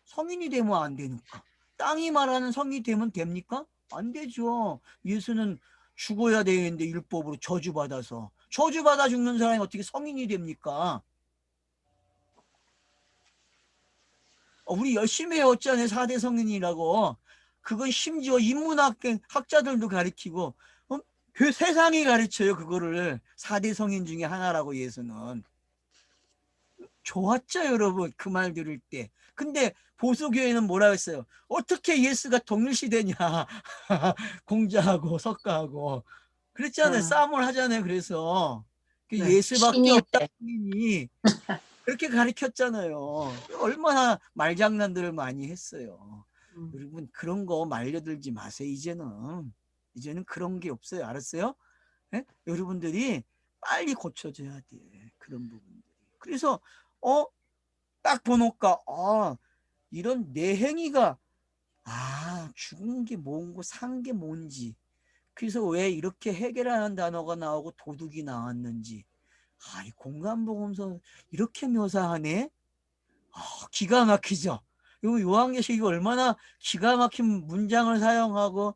성인이 되면 안 되니까. 땅이 말하는 성인이 되면 됩니까? 안 되죠. 예수는 죽어야 되는데 율법으로 저주받아서. 저주받아 죽는 사람이 어떻게 성인이 됩니까? 우리 열심히 해왔잖아요. 4대 성인이라고. 그건 심지어 인문학 학자들도 가르치고 세상이 가르쳐요. 그거를. 4대 성인 중에 하나라고 예수는. 좋았죠, 여러분. 그 말 들을 때. 근데 보수교회는 뭐라 했어요? 어떻게 예수가 동일시되냐. 공자하고 석가하고. 그랬잖아요. 싸움을 하잖아요. 그래서 네. 예수밖에 없다. 니 그렇게 가르쳤잖아요. 얼마나 말장난들을 많이 했어요. 여러분 그런 거 말려들지 마세요. 이제는 그런 게 없어요. 알았어요? 네? 여러분들이 빨리 고쳐줘야 돼. 그런 부분들이. 그래서 딱 보니까 이런 내 행위가 죽은 게 뭔고 산 게 뭔지. 그래서 왜 이렇게 해결하는 단어가 나오고 도둑이 나왔는지. 이 공간복음서 이렇게 묘사하네. 기가 막히죠. 요한계시록이 얼마나 기가 막힌 문장을 사용하고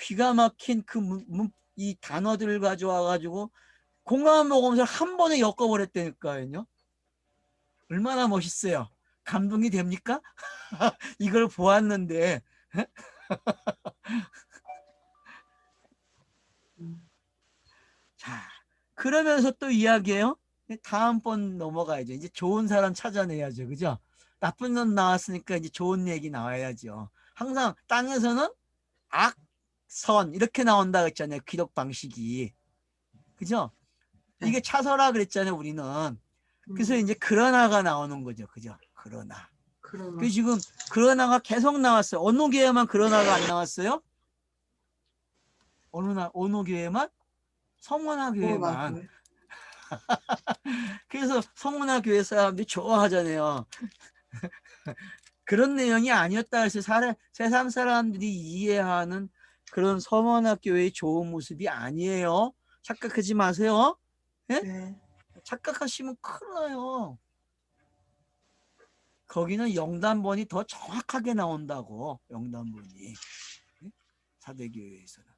기가 막힌 이 단어들을 가져와가지고 공간복음서를 한 번에 엮어버렸다니까요. 얼마나 멋있어요. 감동이 됩니까? 이걸 보았는데. 자, 그러면서 또 이야기해요. 다음번 넘어가야죠. 이제 좋은 사람 찾아내야죠. 그죠? 나쁜 놈 나왔으니까 이제 좋은 얘기 나와야죠. 항상 땅에서는 선 이렇게 나온다 그랬잖아요. 기록 방식이. 그죠? 네. 이게 차서라 그랬잖아요. 우리는. 그래서 이제 그러나가 나오는 거죠. 그죠? 그러나. 그러나. 그 지금 그러나가 계속 나왔어요. 어느 교회만 그러나가 안 나왔어요? 어느 교회만? 성원화 교회만. 교회. 그래서 성문화 교회 사람들이 좋아하잖아요. 그런 내용이 아니었다 해서 세상 사람들이 이해하는 그런 성문화 교회의 좋은 모습이 아니에요. 착각하지 마세요. 예? 네. 착각하시면 큰일 나요. 거기는 영단본이 더 정확하게 나온다고. 영단본이. 사대교회에서는.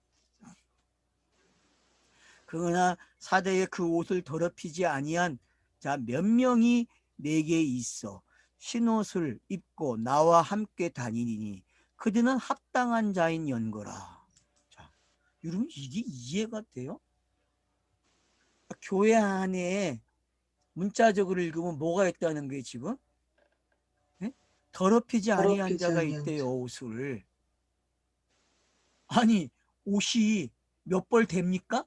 그러나 사대에 그 옷을 더럽히지 아니한 자 몇 명이 내게 있어 흰옷을 입고 나와 함께 다니니 그들은 합당한 자인 연거라. 자, 여러분 이게 이해가 돼요? 교회 안에 문자적으로 읽으면 뭐가 있다는 게 지금? 네? 더럽히지 아니한 더럽히지 자가 아니한 있대요. 자. 옷을. 아니 옷이 몇 벌 됩니까?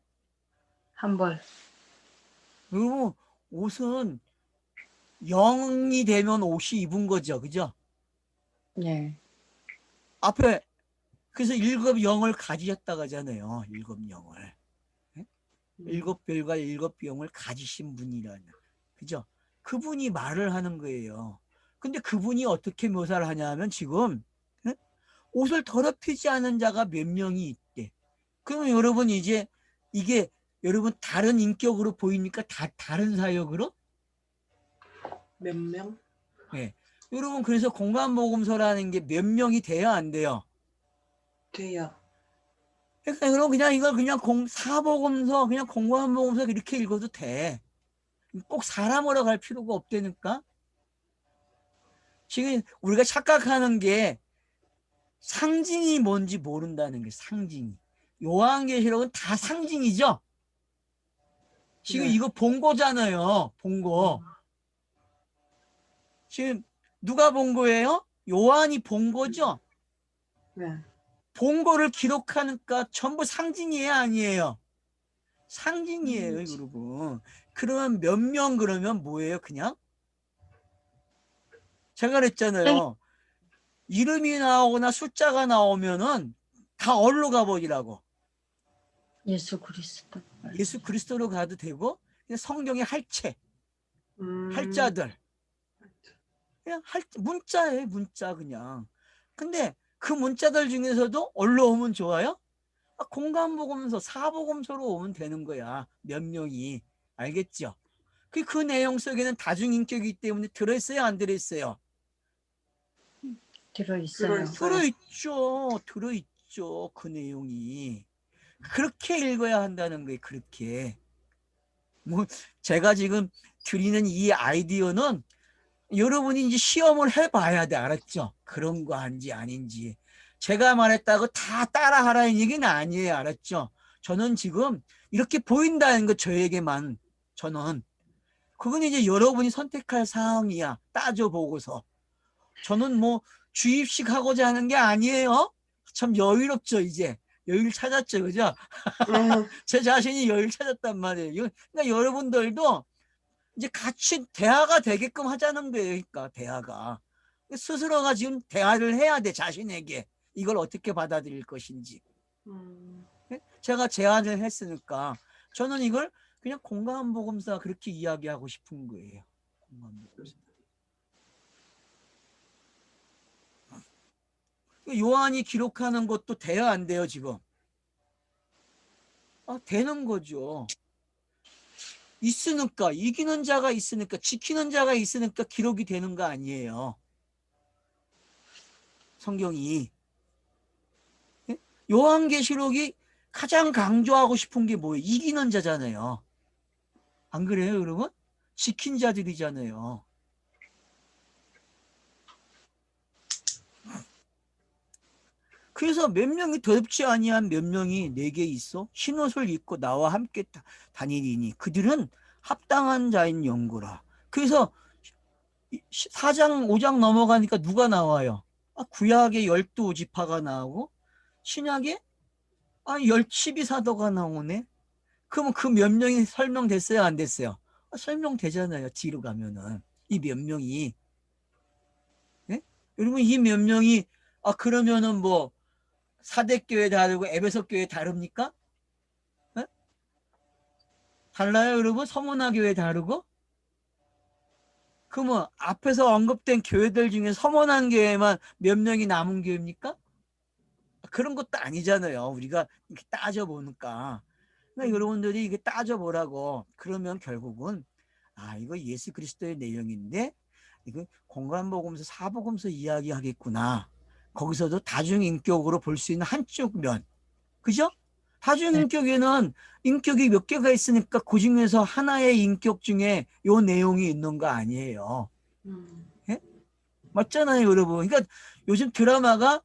한 벌. 여러분 옷은 0이 되면 옷이 입은 거죠. 그죠? 네. 앞에 그래서 일곱 영을 가지셨다고 하잖아요. 일곱 영을. 일곱 별과 일곱 병을 가지신 분이라는. 그죠? 그분이 말을 하는 거예요. 근데 그분이 어떻게 묘사를 하냐면 지금 옷을 더럽히지 않은 자가 몇 명이 있대. 그러면 여러분 이제 이게 여러분 다른 인격으로 보입니까? 다른 사역으로? 몇 명? 네. 여러분 그래서 공간복음서라는 게 몇 명이 돼야 안 돼요? 돼요. 그러니까 여러분 그냥 이걸 그냥 사복음서 그냥 공간복음서 이렇게 읽어도 돼. 꼭 사람으로 갈 필요가 없다니까. 지금 우리가 착각하는 게 상징이 뭔지 모른다는 게 상징이. 요한계시록은 다 상징이죠. 지금 네. 이거 본거잖아요. 본거. 지금 누가 본 거예요? 요한이 본 거죠. 네. 본 거를 기록하니까 전부 상징이에요, 아니에요? 상징이에요, 여러분. 그러면 몇 명 그러면 뭐예요, 그냥? 제가 그랬잖아요. 이름이 나오거나 숫자가 나오면은 다 어디로 가버리라고. 예수 그리스도. 예수 그리스도로 가도 되고 그냥 성경의 할체, 할자들. 그냥 문자예요, 문자 그냥. 근데 그 문자들 중에서도 어디로 오면 좋아요? 공간복음서, 사복음서로 오면 되는 거야. 몇 명이. 알겠죠? 그 내용 속에는 다중인격이기 때문에 들어있어요, 안 들어있어요? 들어있어요. 들어있죠. 들어있죠. 그 내용이. 그렇게 읽어야 한다는 거예요. 그렇게. 뭐 제가 지금 드리는 이 아이디어는 여러분이 이제 시험을 해봐야 돼. 알았죠? 그런 거 아닌지 아닌지. 제가 말했다고 다 따라하라는 얘기는 아니에요. 알았죠? 저는 지금 이렇게 보인다는 거 저에게만. 저는. 그건 이제 여러분이 선택할 사항이야. 따져보고서. 저는 뭐 주입식 하고자 하는 게 아니에요. 참 여유롭죠, 이제. 여유를 찾았죠, 그죠? 제 자신이 여유를 찾았단 말이에요. 그러니까 여러분들도 이제 같이 대화가 되게끔 하자는 거예요. 그러니까 대화가. 스스로가 지금 대화를 해야 돼, 자신에게. 이걸 어떻게 받아들일 것인지. 제가 제안을 했으니까 저는 이걸 그냥 공간복음사 그렇게 이야기하고 싶은 거예요. 공간복음사. 요한이 기록하는 것도 돼요, 안 돼요, 지금? 되는 거죠. 있으니까, 이기는 자가 있으니까, 지키는 자가 있으니까 기록이 되는 거 아니에요. 성경이. 요한계시록이 가장 강조하고 싶은 게 뭐예요? 이기는 자잖아요. 안 그래요, 여러분? 지킨 자들이잖아요. 그래서 몇 명이 더럽지 아니한 몇 명이 내게 있어 흰옷을 입고 나와 함께 다니리니 그들은 합당한 자인 연고라. 그래서 4장 5장 넘어가니까 누가 나와요? 구약의 12지파가 나오고 신약의 열취비사도가 나오네. 그러면 그 몇 명이 설명됐어요, 안 됐어요? 설명되잖아요. 뒤로 가면은 이 몇 명이. 예? 여러분 이 몇 명이 그러면은 뭐 사대교회 다르고 에베소 교회 다릅니까? 예? 달라요, 여러분? 서문화 교회 다르고? 그러면 앞에서 언급된 교회들 중에 서문한 교회만 몇 명이 남은 교회입니까? 그런 것도 아니잖아요. 우리가 이렇게 따져보니까. 그러니까 여러분들이 이게 따져보라고 그러면 결국은 이거 예수 그리스도의 내용인데 이거 공관복음서 사복음서 이야기하겠구나. 거기서도 다중인격으로 볼 수 있는 한쪽 면. 그죠? 다중인격에는 인격이 몇 개가 있으니까 그 중에서 하나의 인격 중에 요 내용이 있는 거 아니에요. 예? 맞잖아요, 여러분. 그러니까 요즘 드라마가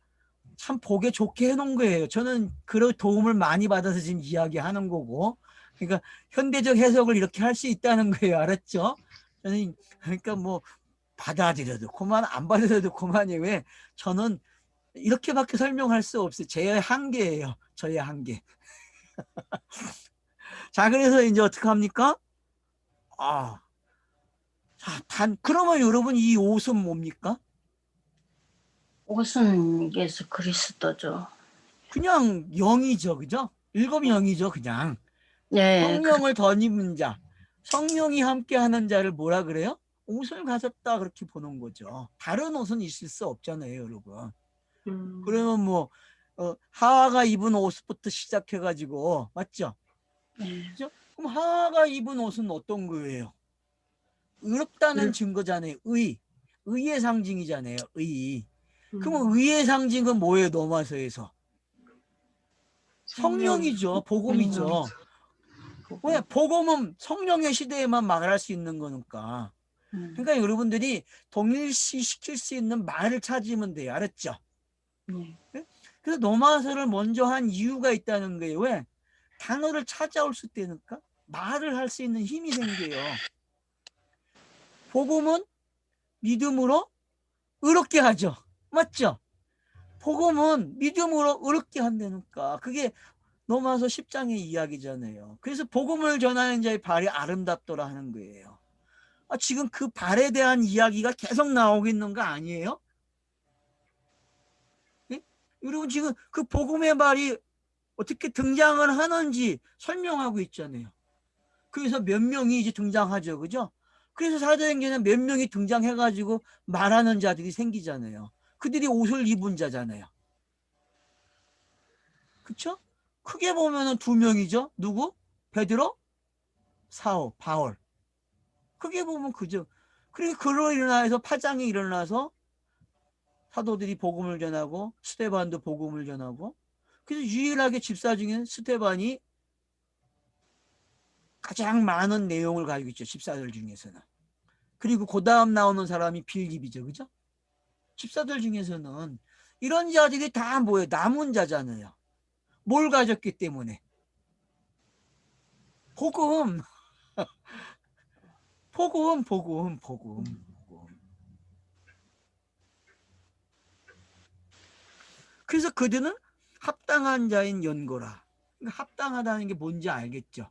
참 보기 좋게 해놓은 거예요. 저는 그런 도움을 많이 받아서 지금 이야기하는 거고. 그러니까 현대적 해석을 이렇게 할 수 있다는 거예요. 알았죠? 저는 그러니까 뭐 받아들여도 그만 안 받아들여도 그만이에요. 왜? 저는 이렇게밖에 설명할 수 없어요. 제 한계예요. 저의 한계. 자, 그래서 이제 어떻게 합니까? 그러면 여러분 이 옷은 뭡니까? 옷은 예수 그리스도죠. 그냥 영이죠. 그죠? 일곱 영이죠. 그냥. 네, 성령을 덧입은 자. 성령이 함께하는 자를 뭐라 그래요? 옷을 가졌다 그렇게 보는 거죠. 다른 옷은 있을 수 없잖아요, 여러분. 그러면 뭐 하와가 입은 옷부터 시작해가지고 맞죠? 네. 그죠? 그럼 하와가 입은 옷은 어떤 거예요? 의롭다는 증거잖아요. 의의 상징이잖아요. 의. 그러면 의의 상징은 뭐예요? 로마서에서 성령이죠. 복음이죠. 왜? 복음은 성령의 시대에만 말할 수 있는 거니까. 그러니까 여러분들이 동일시시킬 수 있는 말을 찾으면 돼요. 알았죠? 네. 그래서 로마서를 먼저 한 이유가 있다는 거예요. 왜? 단어를 찾아올 수 있다니까? 말을 할 수 있는 힘이 생겨요. 복음은 믿음으로 의롭게 하죠. 맞죠? 복음은 믿음으로 의롭게 한다니까. 그게 로마서 10장의 이야기잖아요. 그래서 복음을 전하는 자의 발이 아름답더라 하는 거예요. 지금 그 발에 대한 이야기가 계속 나오고 있는 거 아니에요? 예? 여러분 지금 그 복음의 발이 어떻게 등장을 하는지 설명하고 있잖아요. 그래서 몇 명이 이제 등장하죠. 그죠? 그래서 사도행전에 몇 명이 등장해가지고 말하는 자들이 생기잖아요. 그들이 옷을 입은 자잖아요. 그쵸? 크게 보면은 두 명이죠. 누구? 베드로, 사울, 바울. 크게 보면 그죠. 그리고 그로 인해서 파장이 일어나서 사도들이 복음을 전하고 스테반도 복음을 전하고 그래서 유일하게 집사 중에는 스테반이 가장 많은 내용을 가지고 있죠. 집사들 중에서는. 그리고 그 다음 나오는 사람이 빌립이죠. 그죠? 집사들 중에서는 이런 자들이 다 뭐예요? 남은 자잖아요. 뭘 가졌기 때문에? 복음. 복음. 그래서 그들은 합당한 자인 연고라. 그러니까 합당하다는 게 뭔지 알겠죠?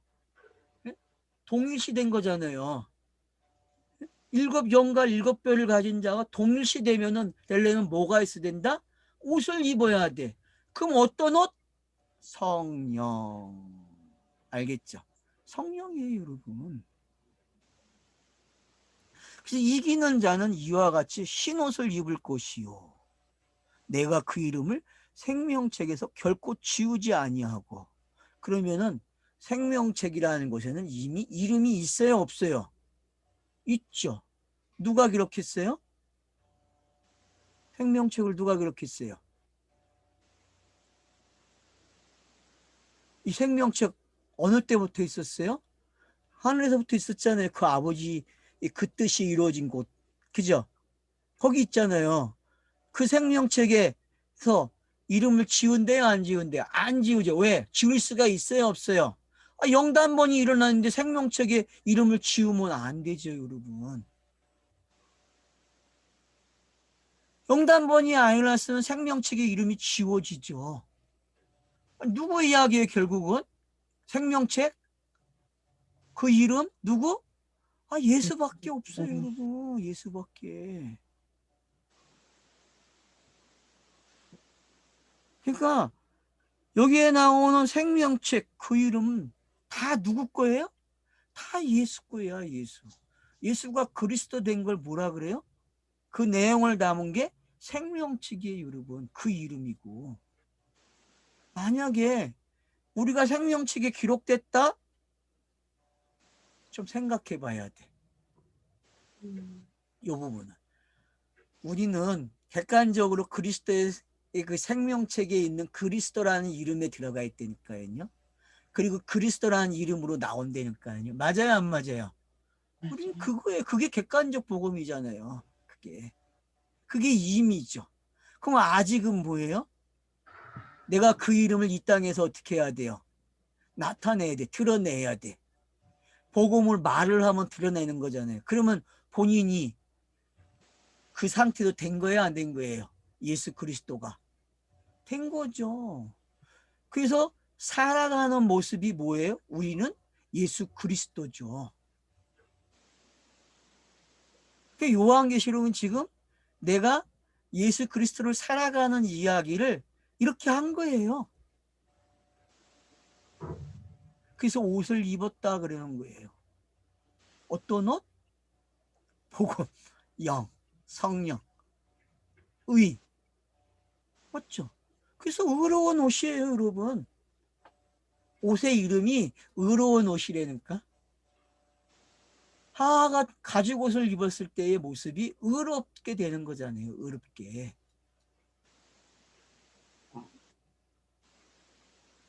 동일시된 거잖아요. 일곱 영과 일곱 뼈를 가진 자가 동일시되면은 되려면 뭐가 있어야 된다? 옷을 입어야 돼. 그럼 어떤 옷? 성령. 알겠죠? 성령이에요, 여러분. 그래서 이기는 자는 이와 같이 흰 옷을 입을 것이요. 내가 그 이름을 생명책에서 결코 지우지 아니하고. 그러면은 생명책이라는 곳에는 이미 이름이 있어요, 없어요? 있죠. 누가 기록했어요? 생명책을 누가 기록했어요? 이 생명책 어느 때부터 있었어요? 하늘에서부터 있었잖아요. 그 아버지 그 뜻이 이루어진 곳. 그죠? 거기 있잖아요. 그 생명책에서 이름을 지운대요, 안 지운대요? 안 지우죠. 왜? 지울 수가 있어요, 없어요? 영단번이 일어났는데 생명책에 이름을 지우면 안 되죠, 여러분. 영단번이 안 일어났으면 생명책에 이름이 지워지죠. 누구 이야기예요? 결국은 생명책 그 이름 누구? 예수밖에 없어요, 여러분. 예수밖에. 그러니까 여기에 나오는 생명책 그 이름 다 누구 거예요? 다 예수 거야, 예수. 예수가 그리스도 된 걸 뭐라 그래요? 그 내용을 담은 게 생명책이에요, 여러분. 그 이름이고. 만약에 우리가 생명책에 기록됐다? 좀 생각해 봐야 돼. 이 부분은. 우리는 객관적으로 그리스도의 그 생명책에 있는 그리스도라는 이름에 들어가 있다니까요. 그리고 그리스도라는 이름으로 나온다니까요. 맞아요, 안 맞아요? 우리는 그게 객관적 복음이잖아요. 그게 임이죠. 그럼 아직은 뭐예요? 내가 그 이름을 이 땅에서 어떻게 해야 돼요? 나타내야 돼. 드러내야 돼. 복음을 말을 하면 드러내는 거잖아요. 그러면 본인이 그 상태도 된 거예요, 안 된 거예요? 예수 그리스도가 된 거죠. 그래서 살아가는 모습이 뭐예요? 우리는 예수 그리스도죠. 요한계시록은 지금 내가 예수 그리스도를 살아가는 이야기를 이렇게 한 거예요. 그래서 옷을 입었다 그러는 거예요. 어떤 옷? 복음, 영, 성령, 의. 맞죠? 그래서 의로운 옷이에요, 여러분. 옷의 이름이 의로운 옷이라니까. 하하가 가죽 옷을 입었을 때의 모습이 의롭게 되는 거잖아요. 의롭게.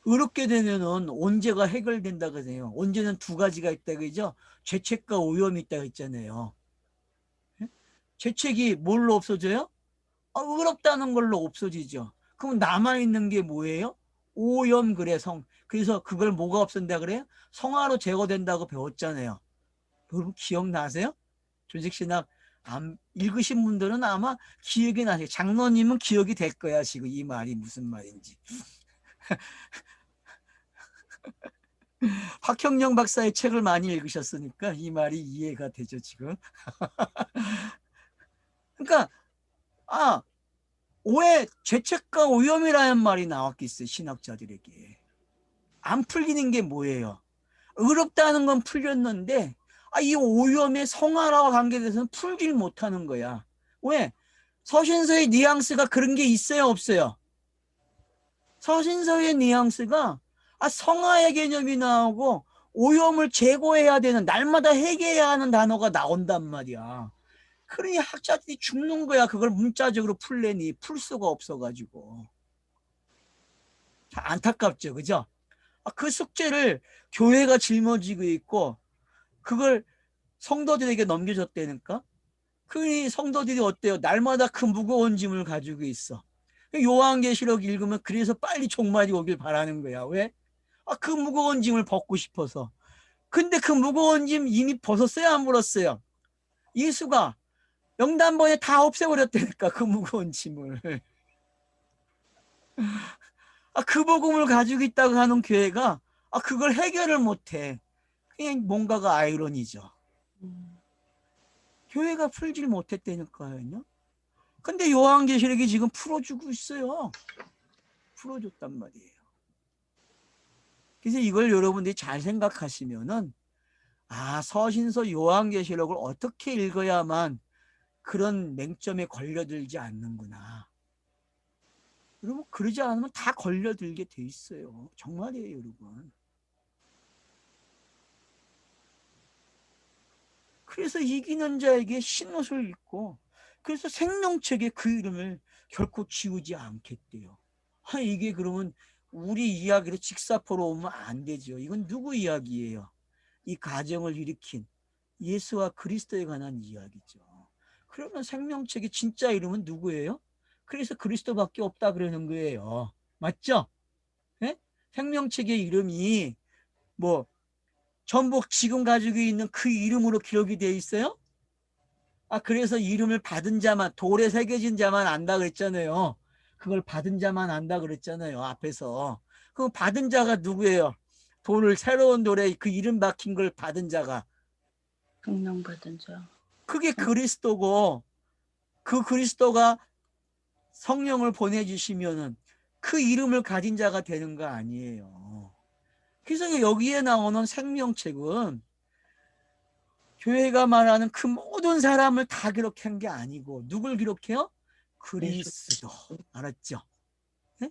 의롭게 되면은 온죄가 해결된다 그러세요. 온죄는 두 가지가 있다 그죠? 죄책과 오염이 있다 했잖아요. 죄책이 뭘로 없어져요? 의롭다는 걸로 없어지죠. 그럼 남아있는 게 뭐예요? 오염 그래 성. 그래서 그걸 뭐가 없앤다 그래요? 성화로 제거된다고 배웠잖아요. 여러분 기억나세요? 조직신학 안 읽으신 분들은 아마 기억이 나세요. 장로님은 기억이 될 거야 지금 이 말이 무슨 말인지. 박형령 박사의 책을 많이 읽으셨으니까 이 말이 이해가 되죠 지금. 그러니까 왜 죄책과 오염이라는 말이 나왔겠어요 신학자들에게. 안 풀리는 게 뭐예요? 의롭다는 건 풀렸는데 이 오염의 성화라와 관계돼서는 풀질 못하는 거야. 왜? 서신서의 뉘앙스가 그런 게 있어요 없어요? 서신서의 뉘앙스가 성화의 개념이 나오고 오염을 제거해야 되는 날마다 해결해야 하는 단어가 나온단 말이야. 그러니 학자들이 죽는 거야. 그걸 문자적으로 풀래니 풀 수가 없어가지고. 안타깝죠, 그죠? 그 숙제를 교회가 짊어지고 있고 그걸 성도들에게 넘겨줬다니까. 그 성도들이 어때요? 날마다 그 무거운 짐을 가지고 있어. 요한계시록 읽으면 그래서 빨리 종말이 오길 바라는 거야. 왜? 그 무거운 짐을 벗고 싶어서. 근데 그 무거운 짐 이미 벗었어요? 안 벗었어요? 예수가 영단번에 다 없애버렸다니까 그 무거운 짐을. 그 복음을 가지고 있다고 하는 교회가 그걸 해결을 못해. 그냥 뭔가가 아이러니죠. 교회가 풀질 못했다니까요. 근데 요한계시록이 지금 풀어주고 있어요. 풀어줬단 말이에요. 그래서 이걸 여러분들이 잘 생각하시면은 서신서 요한계시록을 어떻게 읽어야만 그런 맹점에 걸려들지 않는구나. 여러분 그러지 않으면 다 걸려들게 돼 있어요. 정말이에요, 여러분. 그래서 이기는 자에게 흰옷을 입고 그래서 생명책에 그 이름을 결코 지우지 않겠대요. 이게 그러면 우리 이야기로 직사포로 오면 안 되죠. 이건 누구 이야기예요? 이 가정을 일으킨 예수와 그리스도에 관한 이야기죠. 그러면 생명책의 진짜 이름은 누구예요? 그래서 그리스도밖에 없다 그러는 거예요. 맞죠? 네? 생명책의 이름이 뭐 전부 지금 가지고 있는 그 이름으로 기록이 되어 있어요? 그래서 이름을 받은 자만, 돌에 새겨진 자만 안다 그랬잖아요. 그걸 받은 자만 안다 그랬잖아요. 앞에서. 그럼 받은 자가 누구예요? 돌을 새로운 돌에 그 이름 박힌 걸 받은 자가 성령 받은 자. 그게 그리스도고 그 그리스도가 성령을 보내주시면은 그 이름을 가진 자가 되는 거 아니에요. 그래서 여기에 나오는 생명책은 교회가 말하는 그 모든 사람을 다 기록한 게 아니고 누굴 기록해요? 그리스도. 알았죠? 네?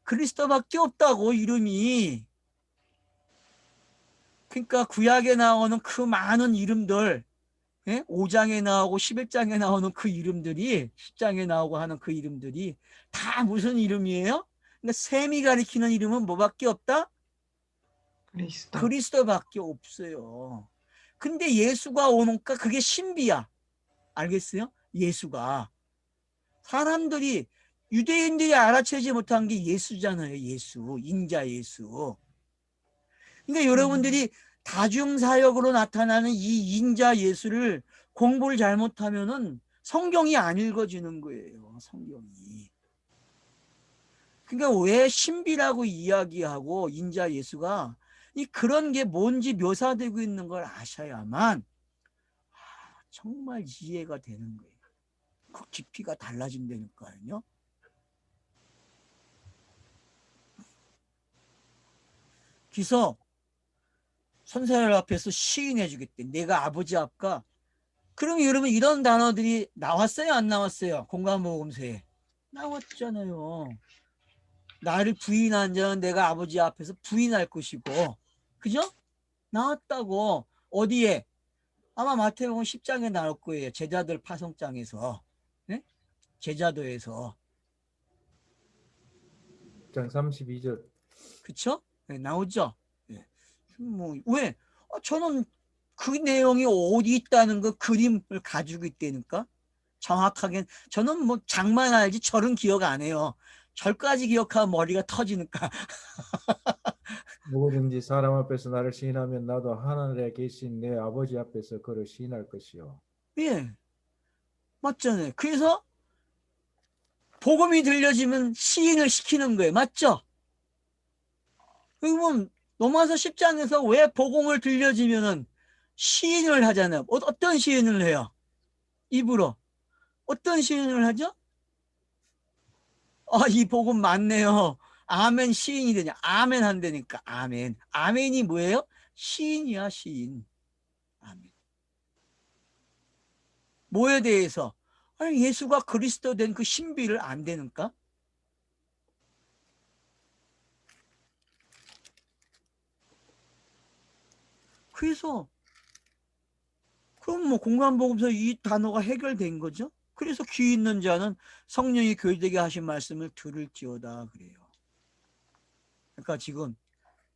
그리스도밖에 없다고 이름이. 그러니까 구약에 나오는 그 많은 이름들, 5장에 나오고 11장에 나오는 그 이름들이, 10장에 나오고 하는 그 이름들이 다 무슨 이름이에요? 그러니까 셈이 가리키는 이름은 뭐밖에 없다? 그리스도. 그리스도밖에 없어요. 근데 예수가 오니까 그게 신비야. 알겠어요? 예수가. 사람들이, 유대인들이 알아채지 못한 게 예수잖아요. 예수. 인자 예수. 그러니까 여러분들이 다중사역으로 나타나는 이 인자 예수를 공부를 잘못하면은 성경이 안 읽어지는 거예요. 성경이. 그러니까 왜 신비라고 이야기하고 인자 예수가 그런 게 뭔지 묘사되고 있는 걸 아셔야만 정말 이해가 되는 거예요. 그 깊이가 달라진다니까요. 그래서 선생님 앞에서 시인해 주겠대. 내가 아버지 앞과. 그럼 여러분 이런 단어들이 나왔어요? 안 나왔어요? 공감모금서에. 나왔잖아요. 나를 부인한 자는 내가 아버지 앞에서 부인할 것이고. 그죠? 나왔다고. 어디에? 아마 마태복음 10장에 나올 거예요. 제자들 파송장에서. 네? 제자도에서. 1장 32절. 그쵸? 네, 나오죠? 네. 왜? 저는 그 내용이 어디 있다는 그 그림을 가지고 있다니까? 정확하게. 저는 장만 알지 절은 기억 안 해요. 절까지 기억하면 머리가 터지니까. 누구든지 사람 앞에서 나를 시인하면 나도 하늘에 계신 내 아버지 앞에서 그를 시인할 것이요. 예. 맞잖아요. 그래서 복음이 들려지면 시인을 시키는 거예요. 맞죠? 그러면 로마서 10장에서 왜 복음을 들려지면은 시인을 하잖아요. 어떤 시인을 해요? 입으로. 어떤 시인을 하죠? 이 복음 맞네요. 아멘 시인이 되냐? 아멘 한다니까. 아멘. 아멘이 뭐예요? 시인이야, 시인. 아멘. 뭐에 대해서? 아니, 예수가 그리스도 된 그 신비를 안 되는가? 그래서 그럼 공간복음서 이 단어가 해결된 거죠. 그래서 귀 있는 자는 성령이 교회되게 하신 말씀을 들을지어다 그래요. 그러니까 지금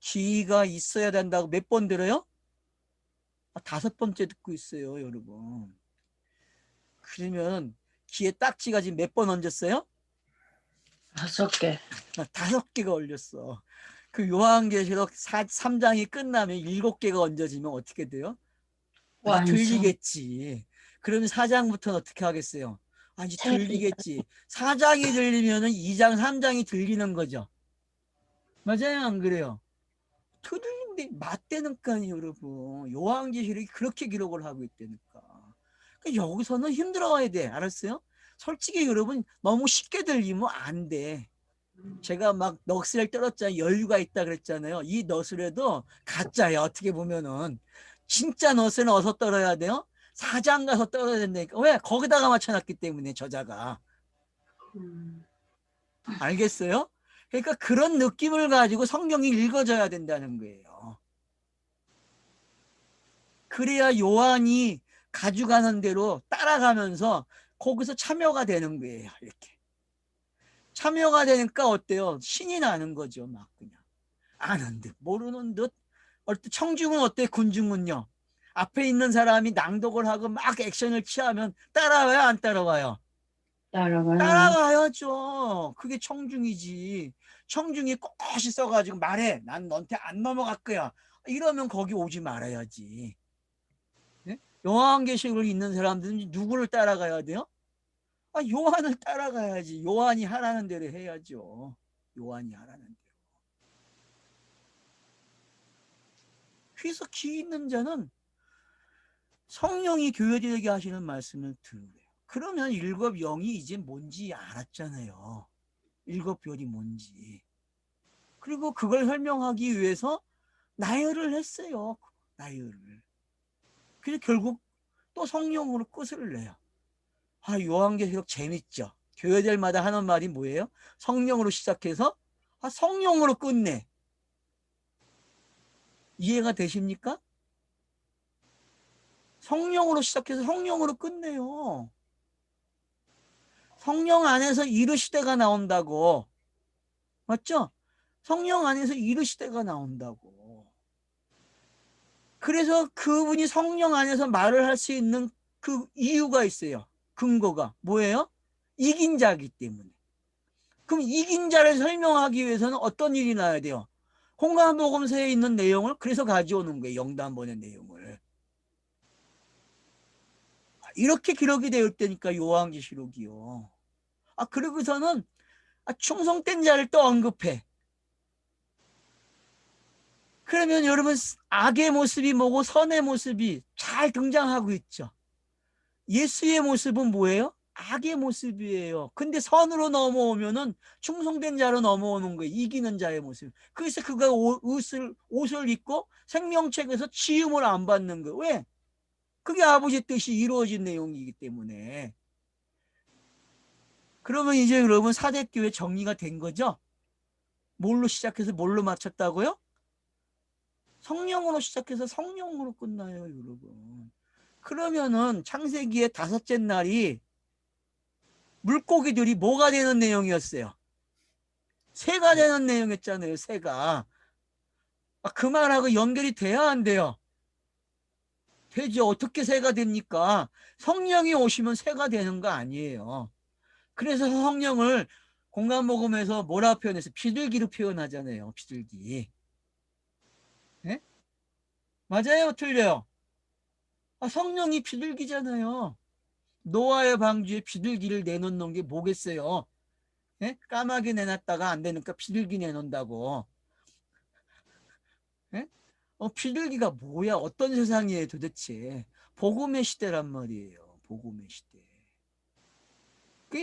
귀가 있어야 된다고 몇 번 들어요? 5번째 듣고 있어요, 여러분. 그러면 귀에 딱지가 지금 몇 번 얹었어요? 5개. 5개가 얹었어. 그 요한계시록 3장이 끝나면 7개가 얹어지면 어떻게 돼요? 완성. 들리겠지. 그러면 4장부터는 어떻게 하겠어요? 이제 들리겠지. 4장이 들리면은 2장, 3장이 들리는 거죠. 맞아요, 안 그래요? 들리는데 맞대니까요, 여러분. 요한계시록이 그렇게 기록을 하고 있다니까. 그러니까 여기서는 힘들어야 돼. 알았어요? 솔직히 여러분 너무 쉽게 들리면 안 돼. 제가 막 넋을 떨었잖아요. 여유가 있다 그랬잖아요. 이 넋을해도 가짜예요. 어떻게 보면은. 진짜 넋은 어디서 떨어야 돼요? 4장 가서 떨어야 된다니까. 왜? 거기다가 맞춰놨기 때문에 저자가. 알겠어요? 그러니까 그런 느낌을 가지고 성경이 읽어져야 된다는 거예요. 그래야 요한이 가져가는 대로 따라가면서 거기서 참여가 되는 거예요. 이렇게. 참여가 되니까 어때요? 신이 나는 거죠. 막 그냥. 아는 듯 모르는 듯. 청중은 어때? 군중은요. 앞에 있는 사람이 낭독을 하고 막 액션을 취하면 따라와요? 안 따라와요? 따라가요. 따라와야죠. 그게 청중이지. 청중이 꼿꼿이 써가지고 말해. 난 너한테 안 넘어갈 거야. 이러면 거기 오지 말아야지. 네? 요한계시록을 읽는 사람들은 누구를 따라가야 돼요? 요한을 따라가야지. 요한이 하라는 대로 해야죠. 요한이 하라는 대로. 그래서 귀 있는 자는 성령이 교회들에게 하시는 말씀을 들으래요. 그러면 일곱 영이 이제 뭔지 알았잖아요. 일곱 별이 뭔지. 그리고 그걸 설명하기 위해서 나열을 했어요. 나열을. 그래서 결국 또 성령으로 끝을 내요. 아, 요한계시록 재밌죠. 교회들마다 하는 말이 뭐예요? 성령으로 시작해서 성령으로 끝내. 이해가 되십니까? 성령으로 시작해서 성령으로 끝내요. 성령 안에서 이르시되가 나온다고. 맞죠? 성령 안에서 이르시되가 나온다고. 그래서 그분이 성령 안에서 말을 할 수 있는 그 이유가 있어요. 근거가 뭐예요? 이긴 자이기 때문에. 그럼 이긴 자를 설명하기 위해서는 어떤 일이 나야 돼요? 공감복음서에 있는 내용을 그래서 가져오는 거예요. 영단본의 내용을. 이렇게 기록이 되어 있다니까 요한계시록이요. 그러고서는 충성된 자를 또 언급해. 그러면 여러분 악의 모습이 뭐고 선의 모습이 잘 등장하고 있죠. 예수의 모습은 뭐예요? 악의 모습이에요. 근데 선으로 넘어오면은 충성된 자로 넘어오는 거예요. 이기는 자의 모습. 그래서 그가 옷을 입고 생명책에서 치움을 안 받는 거예요. 왜? 그게 아버지 뜻이 이루어진 내용이기 때문에. 그러면 이제 여러분 사대교회 정리가 된 거죠? 뭘로 시작해서 뭘로 마쳤다고요? 성령으로 시작해서 성령으로 끝나요, 여러분. 그러면은 창세기의 다섯째 날이 물고기들이 뭐가 되는 내용이었어요? 새가 되는 내용이었잖아요, 새가. 그 말하고 연결이 돼야 안 돼요? 되죠. 어떻게 새가 됩니까? 성령이 오시면 새가 되는 거 아니에요. 그래서 성령을 공간복음에서 뭐라 표현해서 비둘기로 표현하잖아요. 비둘기. 네? 맞아요? 틀려요? 성령이 비둘기잖아요. 노아의 방주에 비둘기를 내놓는 게 뭐겠어요? 네? 까마귀 내놨다가 안 되니까 비둘기 내놓는다고. 네? 비둘기가 뭐야? 어떤 세상이에요 도대체? 복음의 시대란 말이에요. 복음의 시대.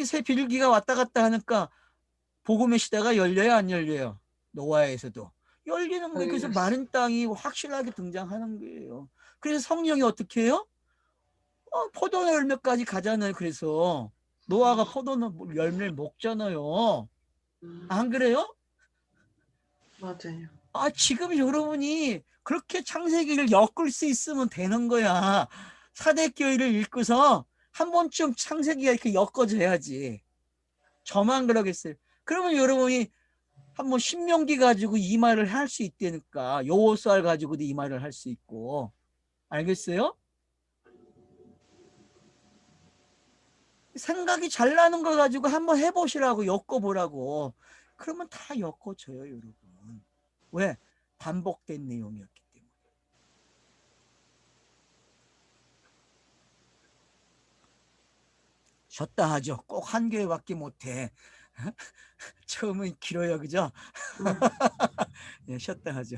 새 비둘기가 왔다 갔다 하니까 복음의 시대가 열려요, 안 열려요? 노아에서도 열리는 거예요. 그래서 마른 땅이 확실하게 등장하는 거예요. 그래서 성령이 어떻게 해요? 포도 열매까지 가잖아요. 그래서 노아가 포도 열매를 먹잖아요. 안 그래요? 맞아요. 지금 여러분이 그렇게 창세기를 엮을 수 있으면 되는 거야. 사대교회를 읽고서 한 번쯤 창세기가 이렇게 엮어져야지. 저만 그러겠어요. 그러면 여러분이 한번 신명기 가지고 이 말을 할 수 있다니까. 여호수아를 가지고도 이 말을 할 수 있고. 알겠어요? 생각이 잘 나는 거 가지고 한번 해보시라고, 엮어보라고. 그러면 다 엮어져요, 여러분. 왜? 반복된 내용이었기 때문에. 쉬었다 하죠. 꼭 한 교회밖에 못해. 처음은 길어요, 그죠? 네, 쉬었다 하죠.